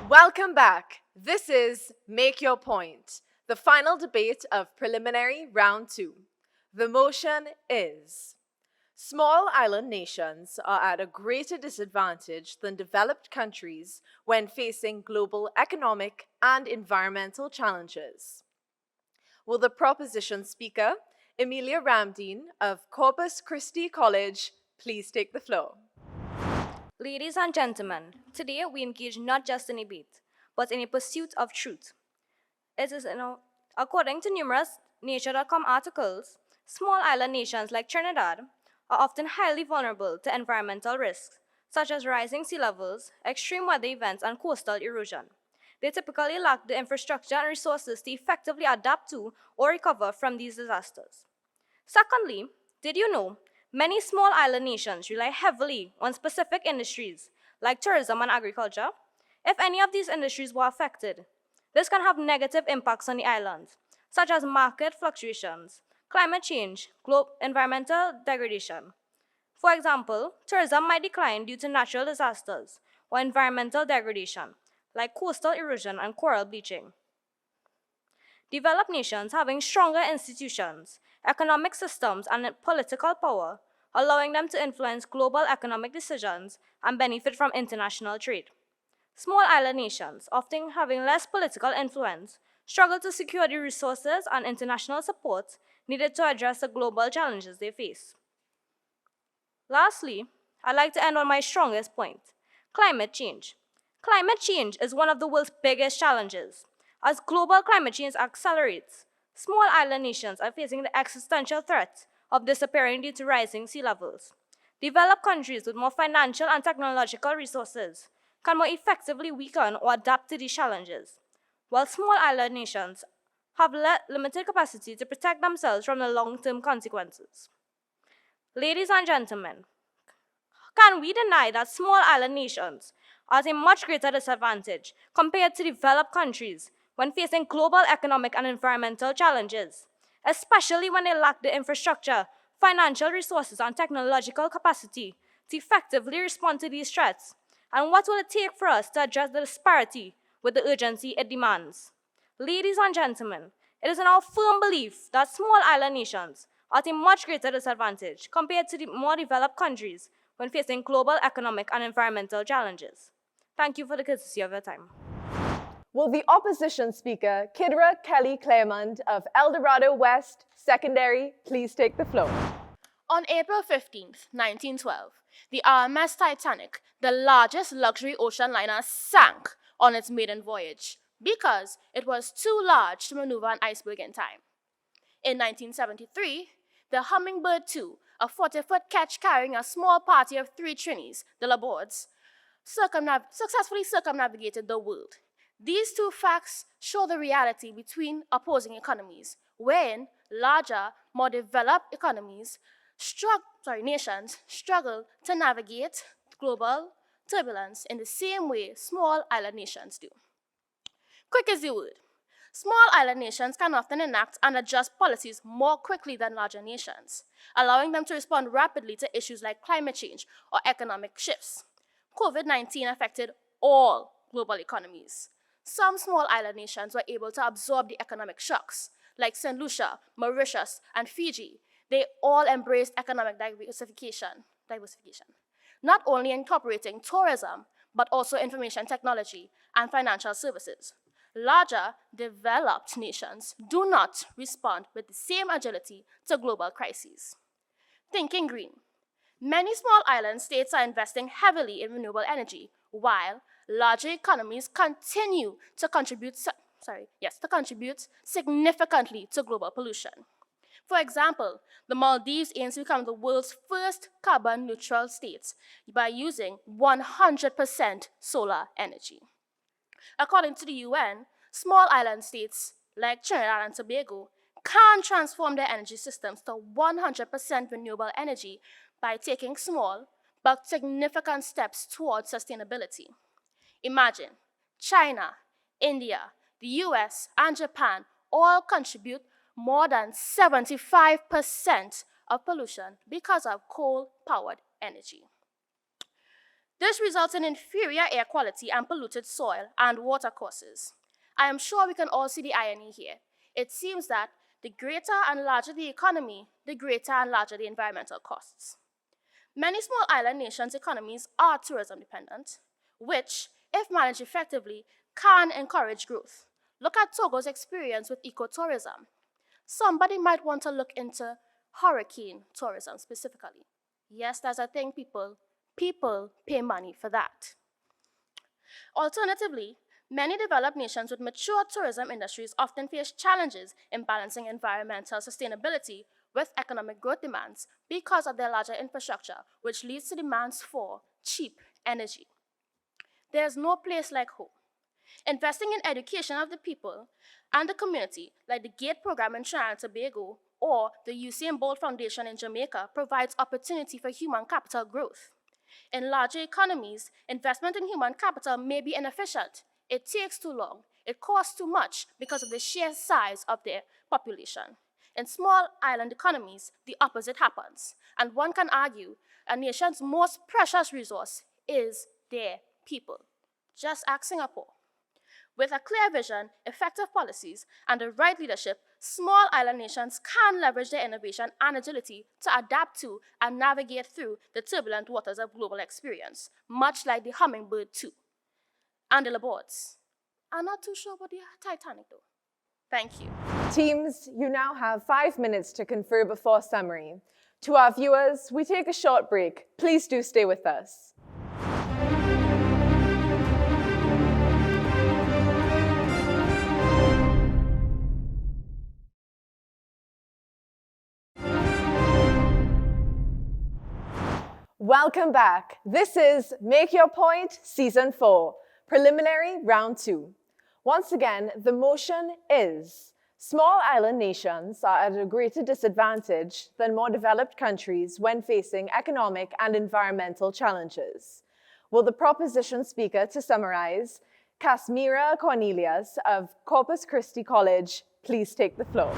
Welcome back. This is Make Your Point, the final debate of preliminary round 2. The motion is: small island nations are at a greater disadvantage than developed countries when facing global economic and environmental challenges. Will the proposition speaker, Emilia Ramdeen of Corpus Christi College, please take the floor? Ladies and gentlemen, today we engage not just in debate, but in a pursuit of truth. It is, according to numerous Nature.com articles, small island nations like Trinidad are often highly vulnerable to environmental risks, such as rising sea levels, extreme weather events, and coastal erosion. They typically lack the infrastructure and resources to effectively adapt to or recover from these disasters. Secondly, did you know many small island nations rely heavily on specific industries like tourism and agriculture? If any of these industries were affected, this can have negative impacts on the islands, such as market fluctuations, climate change, environmental degradation. For example, tourism might decline due to natural disasters or environmental degradation, like coastal erosion and coral bleaching. Developed nations having stronger institutions, economic systems, and political power, allowing them to influence global economic decisions and benefit from international trade. Small island nations, often having less political influence, struggle to secure the resources and international support needed to address the global challenges they face. Lastly, I'd like to end on my strongest point: climate change. Climate change is one of the world's biggest challenges. As global climate change accelerates, Small island nations are facing the existential threat of disappearing due to rising sea levels. Developed countries with more financial and technological resources can more effectively weaken or adapt to these challenges, while small island nations have limited capacity to protect themselves from the long-term consequences. Ladies and gentlemen, can we deny that small island nations are at a much greater disadvantage compared to developed countries when facing global economic and environmental challenges, especially when they lack the infrastructure, financial resources, and technological capacity to effectively respond to these threats? And what will it take for us to address the disparity with the urgency it demands? Ladies and gentlemen, it is in our firm belief that small island nations are at a much greater disadvantage compared to the more developed countries when facing global economic and environmental challenges. Thank you for the courtesy of your time. Will the opposition speaker, Kidra Kelly Claremont of El Dorado West Secondary, please take the floor? On April 15th, 1912, the RMS Titanic, the largest luxury ocean liner, sank on its maiden voyage because it was too large to maneuver an iceberg in time. In 1973, the Hummingbird II, a 40-foot ketch carrying a small party of 3 Trinis, the Labords, successfully circumnavigated the world. These two facts show the reality between opposing economies, wherein larger, more developed nations struggle to navigate global turbulence in the same way small island nations do. Quick is the word. Small island nations can often enact and adjust policies more quickly than larger nations, allowing them to respond rapidly to issues like climate change or economic shifts. COVID-19 affected all global economies. Some small island nations were able to absorb the economic shocks, like St. Lucia, Mauritius, and Fiji. They all embraced economic diversification, not only incorporating tourism, but also information technology and financial services. Larger, developed nations do not respond with the same agility to global crises. Thinking green. Many small island states are investing heavily in renewable energy, while larger economies continue to contribute significantly to global pollution. For example, the Maldives aims to become the world's first carbon-neutral state by using 100% solar energy. According to the UN, small island states like Trinidad and Tobago can transform their energy systems to 100% renewable energy by taking small but significant steps towards sustainability. Imagine China, India, the US, and Japan all contribute more than 75% of pollution because of coal-powered energy. This results in inferior air quality and polluted soil and water courses. I am sure we can all see the irony here. It seems that the greater and larger the economy, the greater and larger the environmental costs. Many small island nations' economies are tourism dependent, which, if managed effectively, can encourage growth. Look at Togo's experience with ecotourism. Somebody might want to look into hurricane tourism specifically. Yes, that's a thing, people. People pay money for that. Alternatively, many developed nations with mature tourism industries often face challenges in balancing environmental sustainability with economic growth demands because of their larger infrastructure, which leads to demands for cheap energy. There's no place like home. Investing in education of the people and the community, like the GATE program in Trinidad and Tobago or the Usain Bolt Foundation in Jamaica, provides opportunity for human capital growth. In larger economies, investment in human capital may be inefficient. It takes too long. It costs too much because of the sheer size of their population. In small island economies, the opposite happens. And one can argue a nation's most precious resource is their people. Just ask Singapore. With a clear vision, effective policies, and the right leadership, small island nations can leverage their innovation and agility to adapt to and navigate through the turbulent waters of global experience, much like the Hummingbird II and the Labords. I'm not too sure about the Titanic, though. Thank you. Teams, you now have 5 minutes to confer before summary. To our viewers, we take a short break. Please do stay with us. Welcome back. This is Make Your Point Season 4, Preliminary Round 2. Once again, the motion is small island nations are at a greater disadvantage than more developed countries when facing economic and environmental challenges. Will the proposition speaker to summarize, Casmira Cornelius of Corpus Christi College, please take the floor.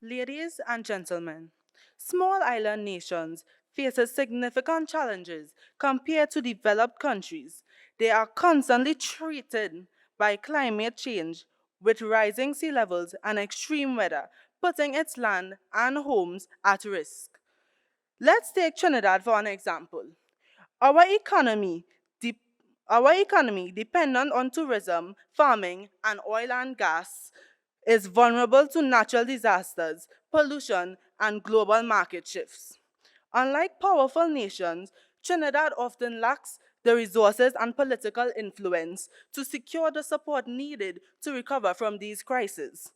Ladies and gentlemen, small island nations faces significant challenges compared to developed countries. They are constantly threatened by climate change with rising sea levels and extreme weather, putting its land and homes at risk. Let's take Trinidad for an example. Our economy dependent on tourism, farming, and oil and gas, is vulnerable to natural disasters, pollution, and global market shifts. Unlike powerful nations, Trinidad often lacks the resources and political influence to secure the support needed to recover from these crises.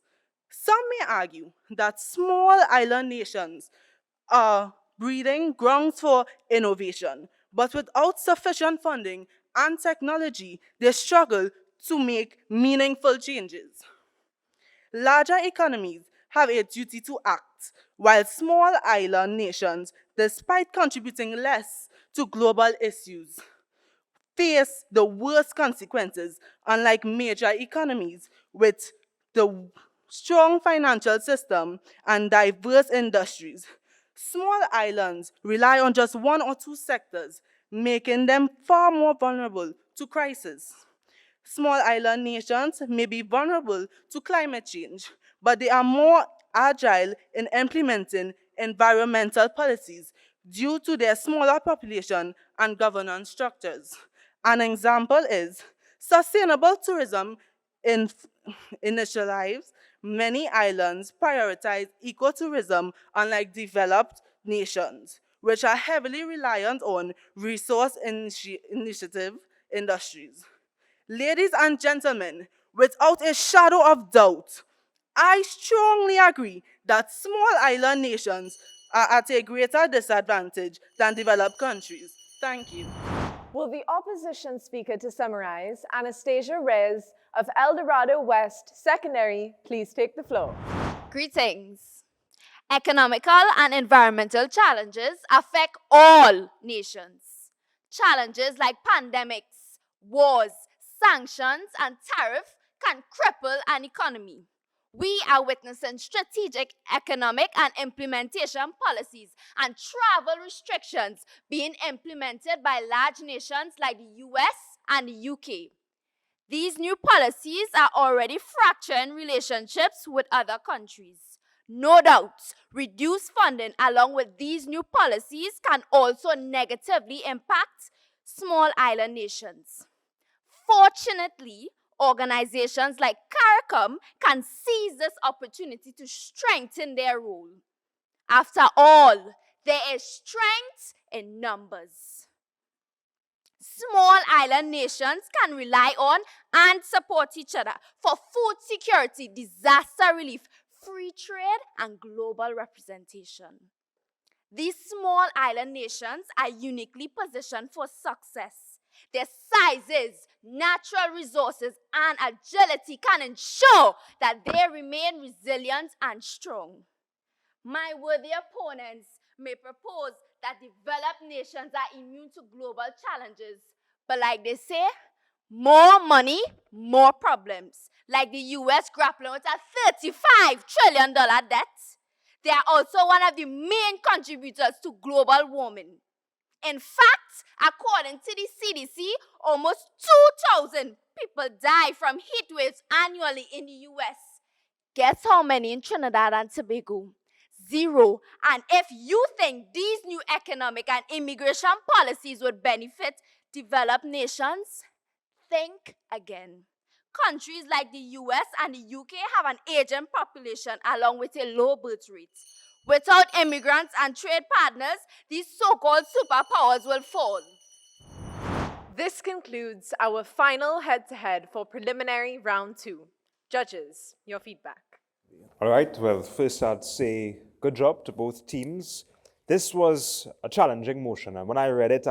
Some may argue that small island nations are breeding grounds for innovation, but without sufficient funding and technology, they struggle to make meaningful changes. Larger economies have a duty to act, while small island nations, despite contributing less to global issues, face the worst consequences, unlike major economies with the strong financial system and diverse industries. Small islands rely on just one or two sectors, making them far more vulnerable to crisis. Small island nations may be vulnerable to climate change, but they are more agile in implementing environmental policies due to their smaller population and governance structures. An example is sustainable tourism initiatives. Many islands prioritize ecotourism, unlike developed nations, which are heavily reliant on resource initiative industries. Ladies and gentlemen, without a shadow of doubt, I strongly agree that small island nations are at a greater disadvantage than developed countries. Thank you. Will the opposition speaker to summarize, Anastasia Reyes of El Dorado West Secondary, please take the floor. Greetings. Economical and environmental challenges affect all nations. Challenges like pandemics, wars, sanctions, and tariffs can cripple an economy. We are witnessing strategic economic and implementation policies and travel restrictions being implemented by large nations like the US and the UK. These new policies are already fracturing relationships with other countries. No doubt, reduced funding along with these new policies can also negatively impact small island nations. Fortunately, organizations like CARICOM can seize this opportunity to strengthen their role. After all, there is strength in numbers. Small island nations can rely on and support each other for food security, disaster relief, free trade, and global representation. These small island nations are uniquely positioned for success. Their sizes, natural resources, and agility can ensure that they remain resilient and strong. My worthy opponents may propose that developed nations are immune to global challenges, but like they say, more money, more problems. Like the US grappling with a $35 trillion debt, they are also one of the main contributors to global warming. In fact, according to the CDC, almost 2,000 people die from heat waves annually in the US. Guess how many in Trinidad and Tobago? 0. And if you think these new economic and immigration policies would benefit developed nations, think again. Countries like the US and the UK have an aging population along with a low birth rate. Without immigrants and trade partners, these so-called superpowers will fall. This concludes our final head-to-head for preliminary round 2. Judges, your feedback. All right, well, first I'd say good job to both teams. This was a challenging motion, and when I read it,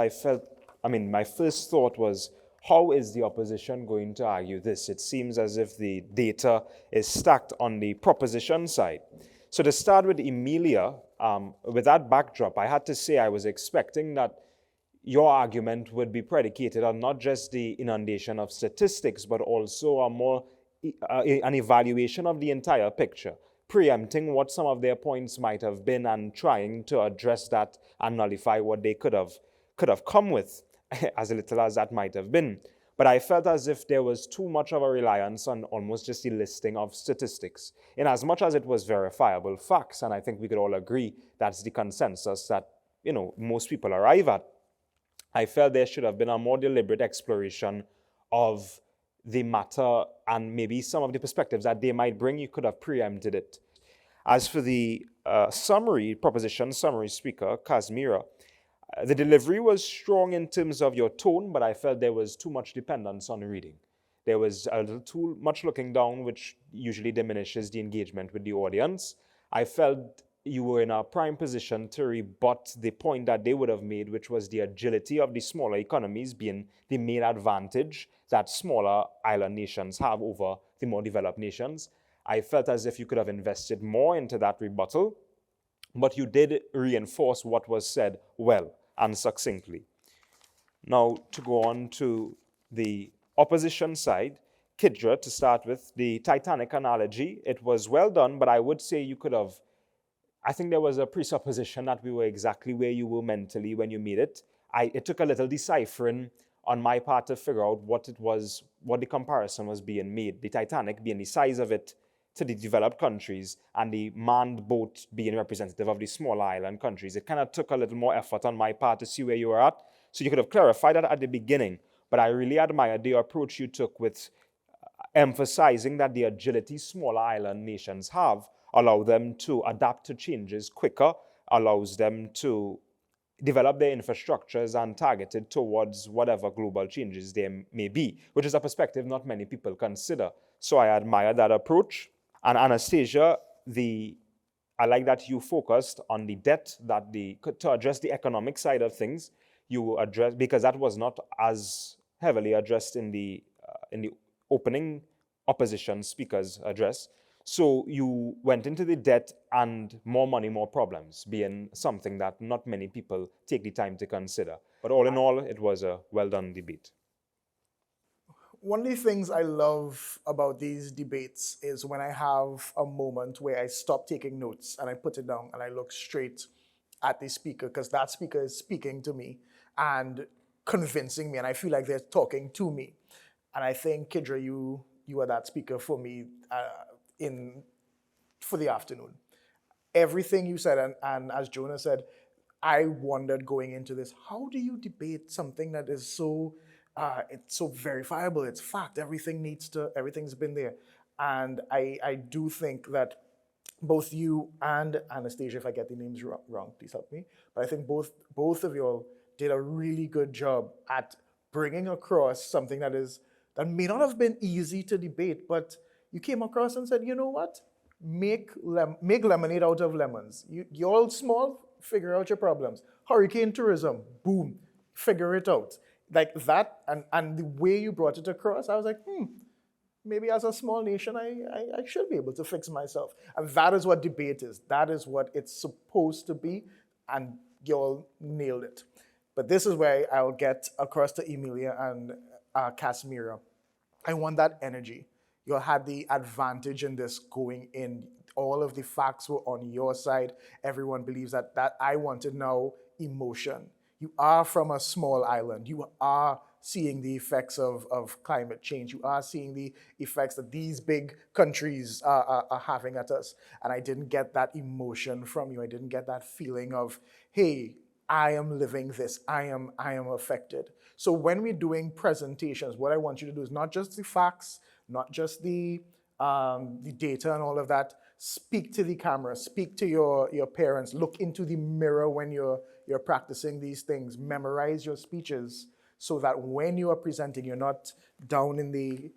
my first thought was, how is the opposition going to argue this? It seems as if the data is stacked on the proposition side. So to start with Emilia, with that backdrop, I had to say I was expecting that your argument would be predicated on not just the inundation of statistics, but also an evaluation of the entire picture, preempting what some of their points might have been and trying to address that and nullify what they could have come with, as little as that might have been. But I felt as if there was too much of a reliance on almost just the listing of statistics. In as much as it was verifiable facts, and I think we could all agree that's the consensus that most people arrive at, I felt there should have been a more deliberate exploration of the matter and maybe some of the perspectives that they might bring. You could have preempted it. As for the proposition summary speaker, Kazmira, the delivery was strong in terms of your tone, but I felt there was too much dependence on reading. There was a little too much looking down, which usually diminishes the engagement with the audience. I felt you were in a prime position to rebut the point that they would have made, which was the agility of the smaller economies being the main advantage that smaller island nations have over the more developed nations. I felt as if you could have invested more into that rebuttal, but you did reinforce what was said well and succinctly. Now, to go on to the opposition side, Kidra, to start with, the Titanic analogy, it was well done, but I would say you could have, I think there was a presupposition that we were exactly where you were mentally when you made it. It took a little deciphering on my part to figure out what the comparison was being made. The Titanic being the size of it to the developed countries and the manned boat being representative of the smaller island countries. It kind of took a little more effort on my part to see where you were at. So you could have clarified that at the beginning. But I really admired the approach you took with emphasizing that the agility smaller island nations have allow them to adapt to changes quicker, allows them to develop their infrastructures and target it towards whatever global changes there may be, which is a perspective not many people consider. So I admire that approach. And Anastasia, I like that you focused on the debt, to address the economic side of things, you address, because that was not as heavily addressed in the opening opposition speaker's address. So you went into the debt and more money, more problems, being something that not many people take the time to consider. But all in all, it was a well-done debate. One of the things I love about these debates is when I have a moment where I stop taking notes and I put it down and I look straight at the speaker, because that speaker is speaking to me and convincing me, and I feel like they're talking to me. And I think, Kidra, you are that speaker for me for the afternoon. Everything you said, and as Jonah said, I wondered going into this, how do you debate something that is so it's so verifiable, it's fact, everything's been there. And I do think that both you and Anastasia, if I get the names wrong, please help me, but I think both of you all did a really good job at bringing across something that may not have been easy to debate, but you came across and said, you know what? Make lemonade out of lemons. You're all small, figure out your problems. Hurricane tourism, boom, figure it out. Like that, and the way you brought it across, I was like, maybe as a small nation, I should be able to fix myself. And that is what debate is. That is what it's supposed to be, and you all nailed it. But this is where I'll get across to Emilia and Kazmira. I want that energy. You had the advantage in this going in. All of the facts were on your side. Everyone believes that I wanted now emotion. You are from a small island. You are seeing the effects of climate change. You are seeing the effects that these big countries are having at us. And I didn't get that emotion from you. I didn't get that feeling of, hey, I am living this. I am affected. So when we're doing presentations, what I want you to do is not just the facts, not just the data and all of that. Speak to the camera. Speak to your parents. Look into the mirror when you're practicing these things. Memorize your speeches so that when you are presenting, you're not down in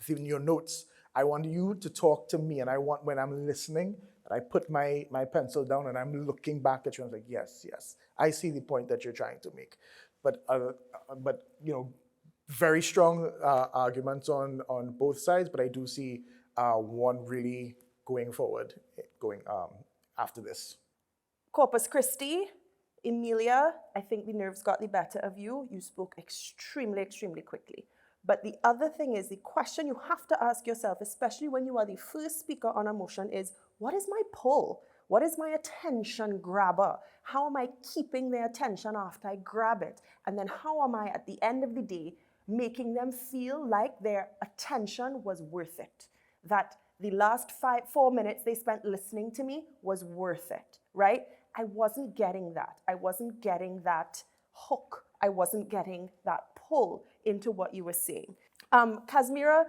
your notes. I want you to talk to me, and I want, when I'm listening, And I put my pencil down and I'm looking back at you and I'm like, yes, yes, I see the point that you're trying to make. But you know, very strong arguments on both sides, but I do see one really going forward, after this. Corpus Christi, Emilia, I think the nerves got the better of you. You spoke extremely, extremely quickly. But the other thing is, the question you have to ask yourself, especially when you are the first speaker on a motion, is what is my pull? What is my attention grabber? How am I keeping their attention after I grab it? And then how am I, at the end of the day, making them feel like their attention was worth it? That the last 4 minutes they spent listening to me was worth it, right? I wasn't getting that. I wasn't getting that hook. I wasn't getting that pull into what you were saying. Kazmira,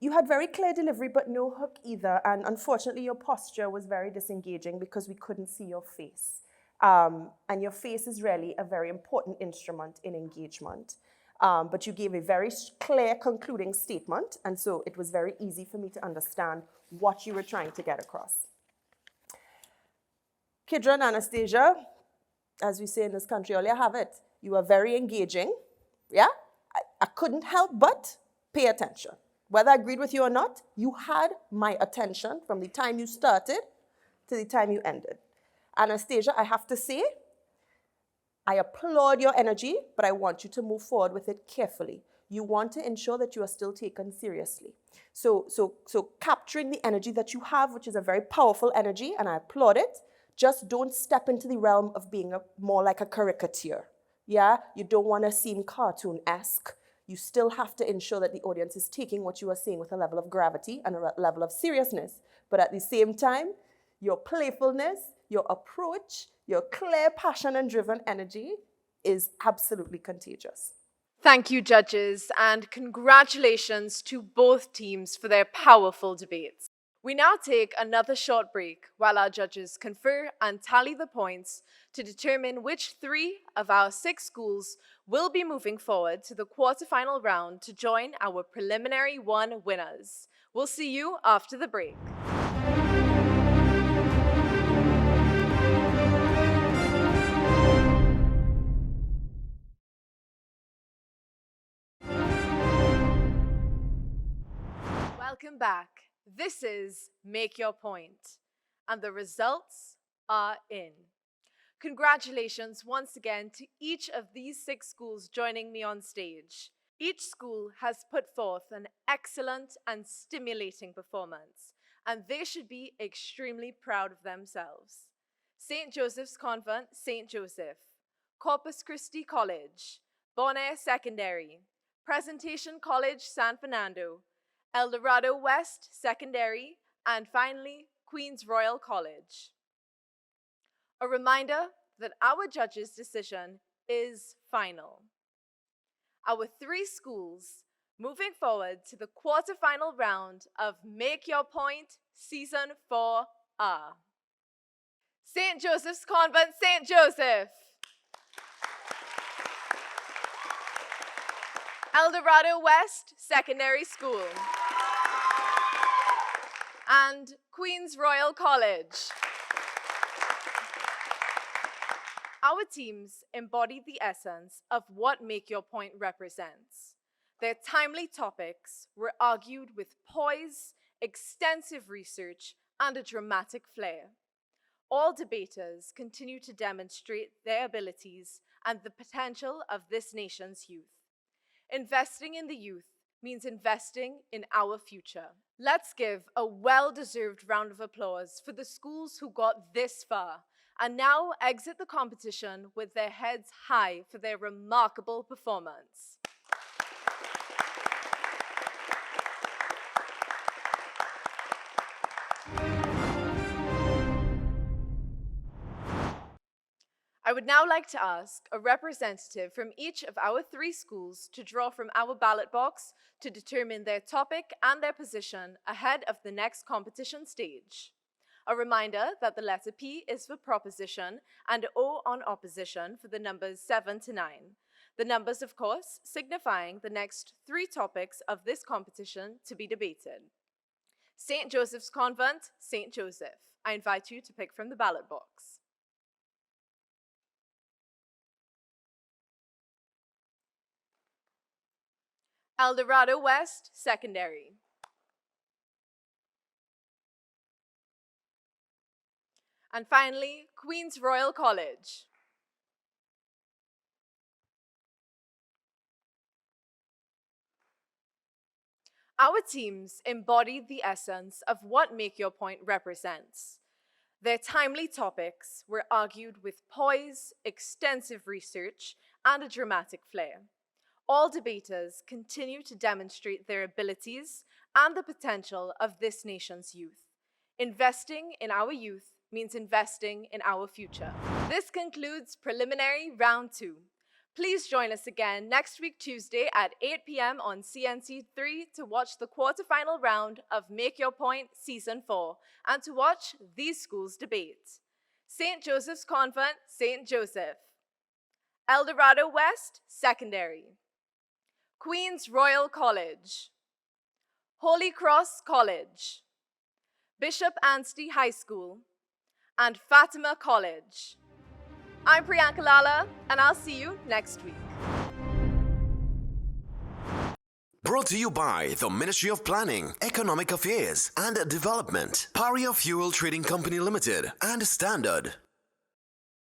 you had very clear delivery, but no hook either. And unfortunately, your posture was very disengaging because we couldn't see your face. And your face is really a very important instrument in engagement. But you gave a very clear concluding statement, and so it was very easy for me to understand what you were trying to get across. Kidra and Anastasia, as we say in this country, all you have it. You are very engaging, yeah? I couldn't help but pay attention. Whether I agreed with you or not, you had my attention from the time you started to the time you ended. Anastasia, I have to say, I applaud your energy, but I want you to move forward with it carefully. You want to ensure that you are still taken seriously. So capturing the energy that you have, which is a very powerful energy, and I applaud it, just don't step into the realm of being more like a caricature. Yeah? You don't want to seem cartoon-esque. You still have to ensure that the audience is taking what you are saying with a level of gravity and a level of seriousness. But at the same time, your playfulness, your approach, your clear passion and driven energy is absolutely contagious. Thank you, judges, and congratulations to both teams for their powerful debates. We now take another short break while our judges confer and tally the points to determine which 3 of our 6 schools will be moving forward to the quarterfinal round to join our preliminary 1 winners. We'll see you after the break. Welcome back. This is Make Your Point, and the results are in. Congratulations once again to each of these 6 schools joining me on stage. Each school has put forth an excellent and stimulating performance, and they should be extremely proud of themselves. St. Joseph's Convent, St. Joseph, Corpus Christi College, Bonaire Secondary, Presentation College, San Fernando, El Dorado West Secondary, and finally, Queen's Royal College. A reminder that our judges' decision is final. Our 3 schools moving forward to the quarterfinal round of Make Your Point Season 4 are St. Joseph's Convent, St. Joseph, El Dorado West Secondary School, and Queen's Royal College. Our teams embody the essence of what Make Your Point represents. Their timely topics were argued with poise, extensive research, and a dramatic flair. All debaters continue to demonstrate their abilities and the potential of this nation's youth. Investing in the youth means investing in our future. Let's give a well-deserved round of applause for the schools who got this far and now exit the competition with their heads high for their remarkable performance. I would now like to ask a representative from each of our 3 schools to draw from our ballot box to determine their topic and their position ahead of the next competition stage. A reminder that the letter P is for proposition and O on opposition for the numbers 7 to 9. The numbers, of course, signifying the next 3 topics of this competition to be debated. St. Joseph's Convent, St. Joseph. I invite you to pick from the ballot box. El Dorado West Secondary. And finally, Queen's Royal College. Our teams embody the essence of what Make Your Point represents. Their timely topics were argued with poise, extensive research, and a dramatic flair. All debaters continue to demonstrate their abilities and the potential of this nation's youth. Investing in our youth means investing in our future. This concludes preliminary round 2. Please join us again next week Tuesday at 8 p.m. on CNC3 to watch the quarterfinal round of Make Your Point Season 4 and to watch these schools debate. St. Joseph's Convent, St. Joseph. El Dorado West Secondary. Queen's Royal College. Holy Cross College. Bishop Anstey High School. And Fatima College. I'm Priyanka Lala, and I'll see you next week. Brought to you by the Ministry of Planning, Economic Affairs and Development, Paria Fuel Trading Company Limited, and Standard.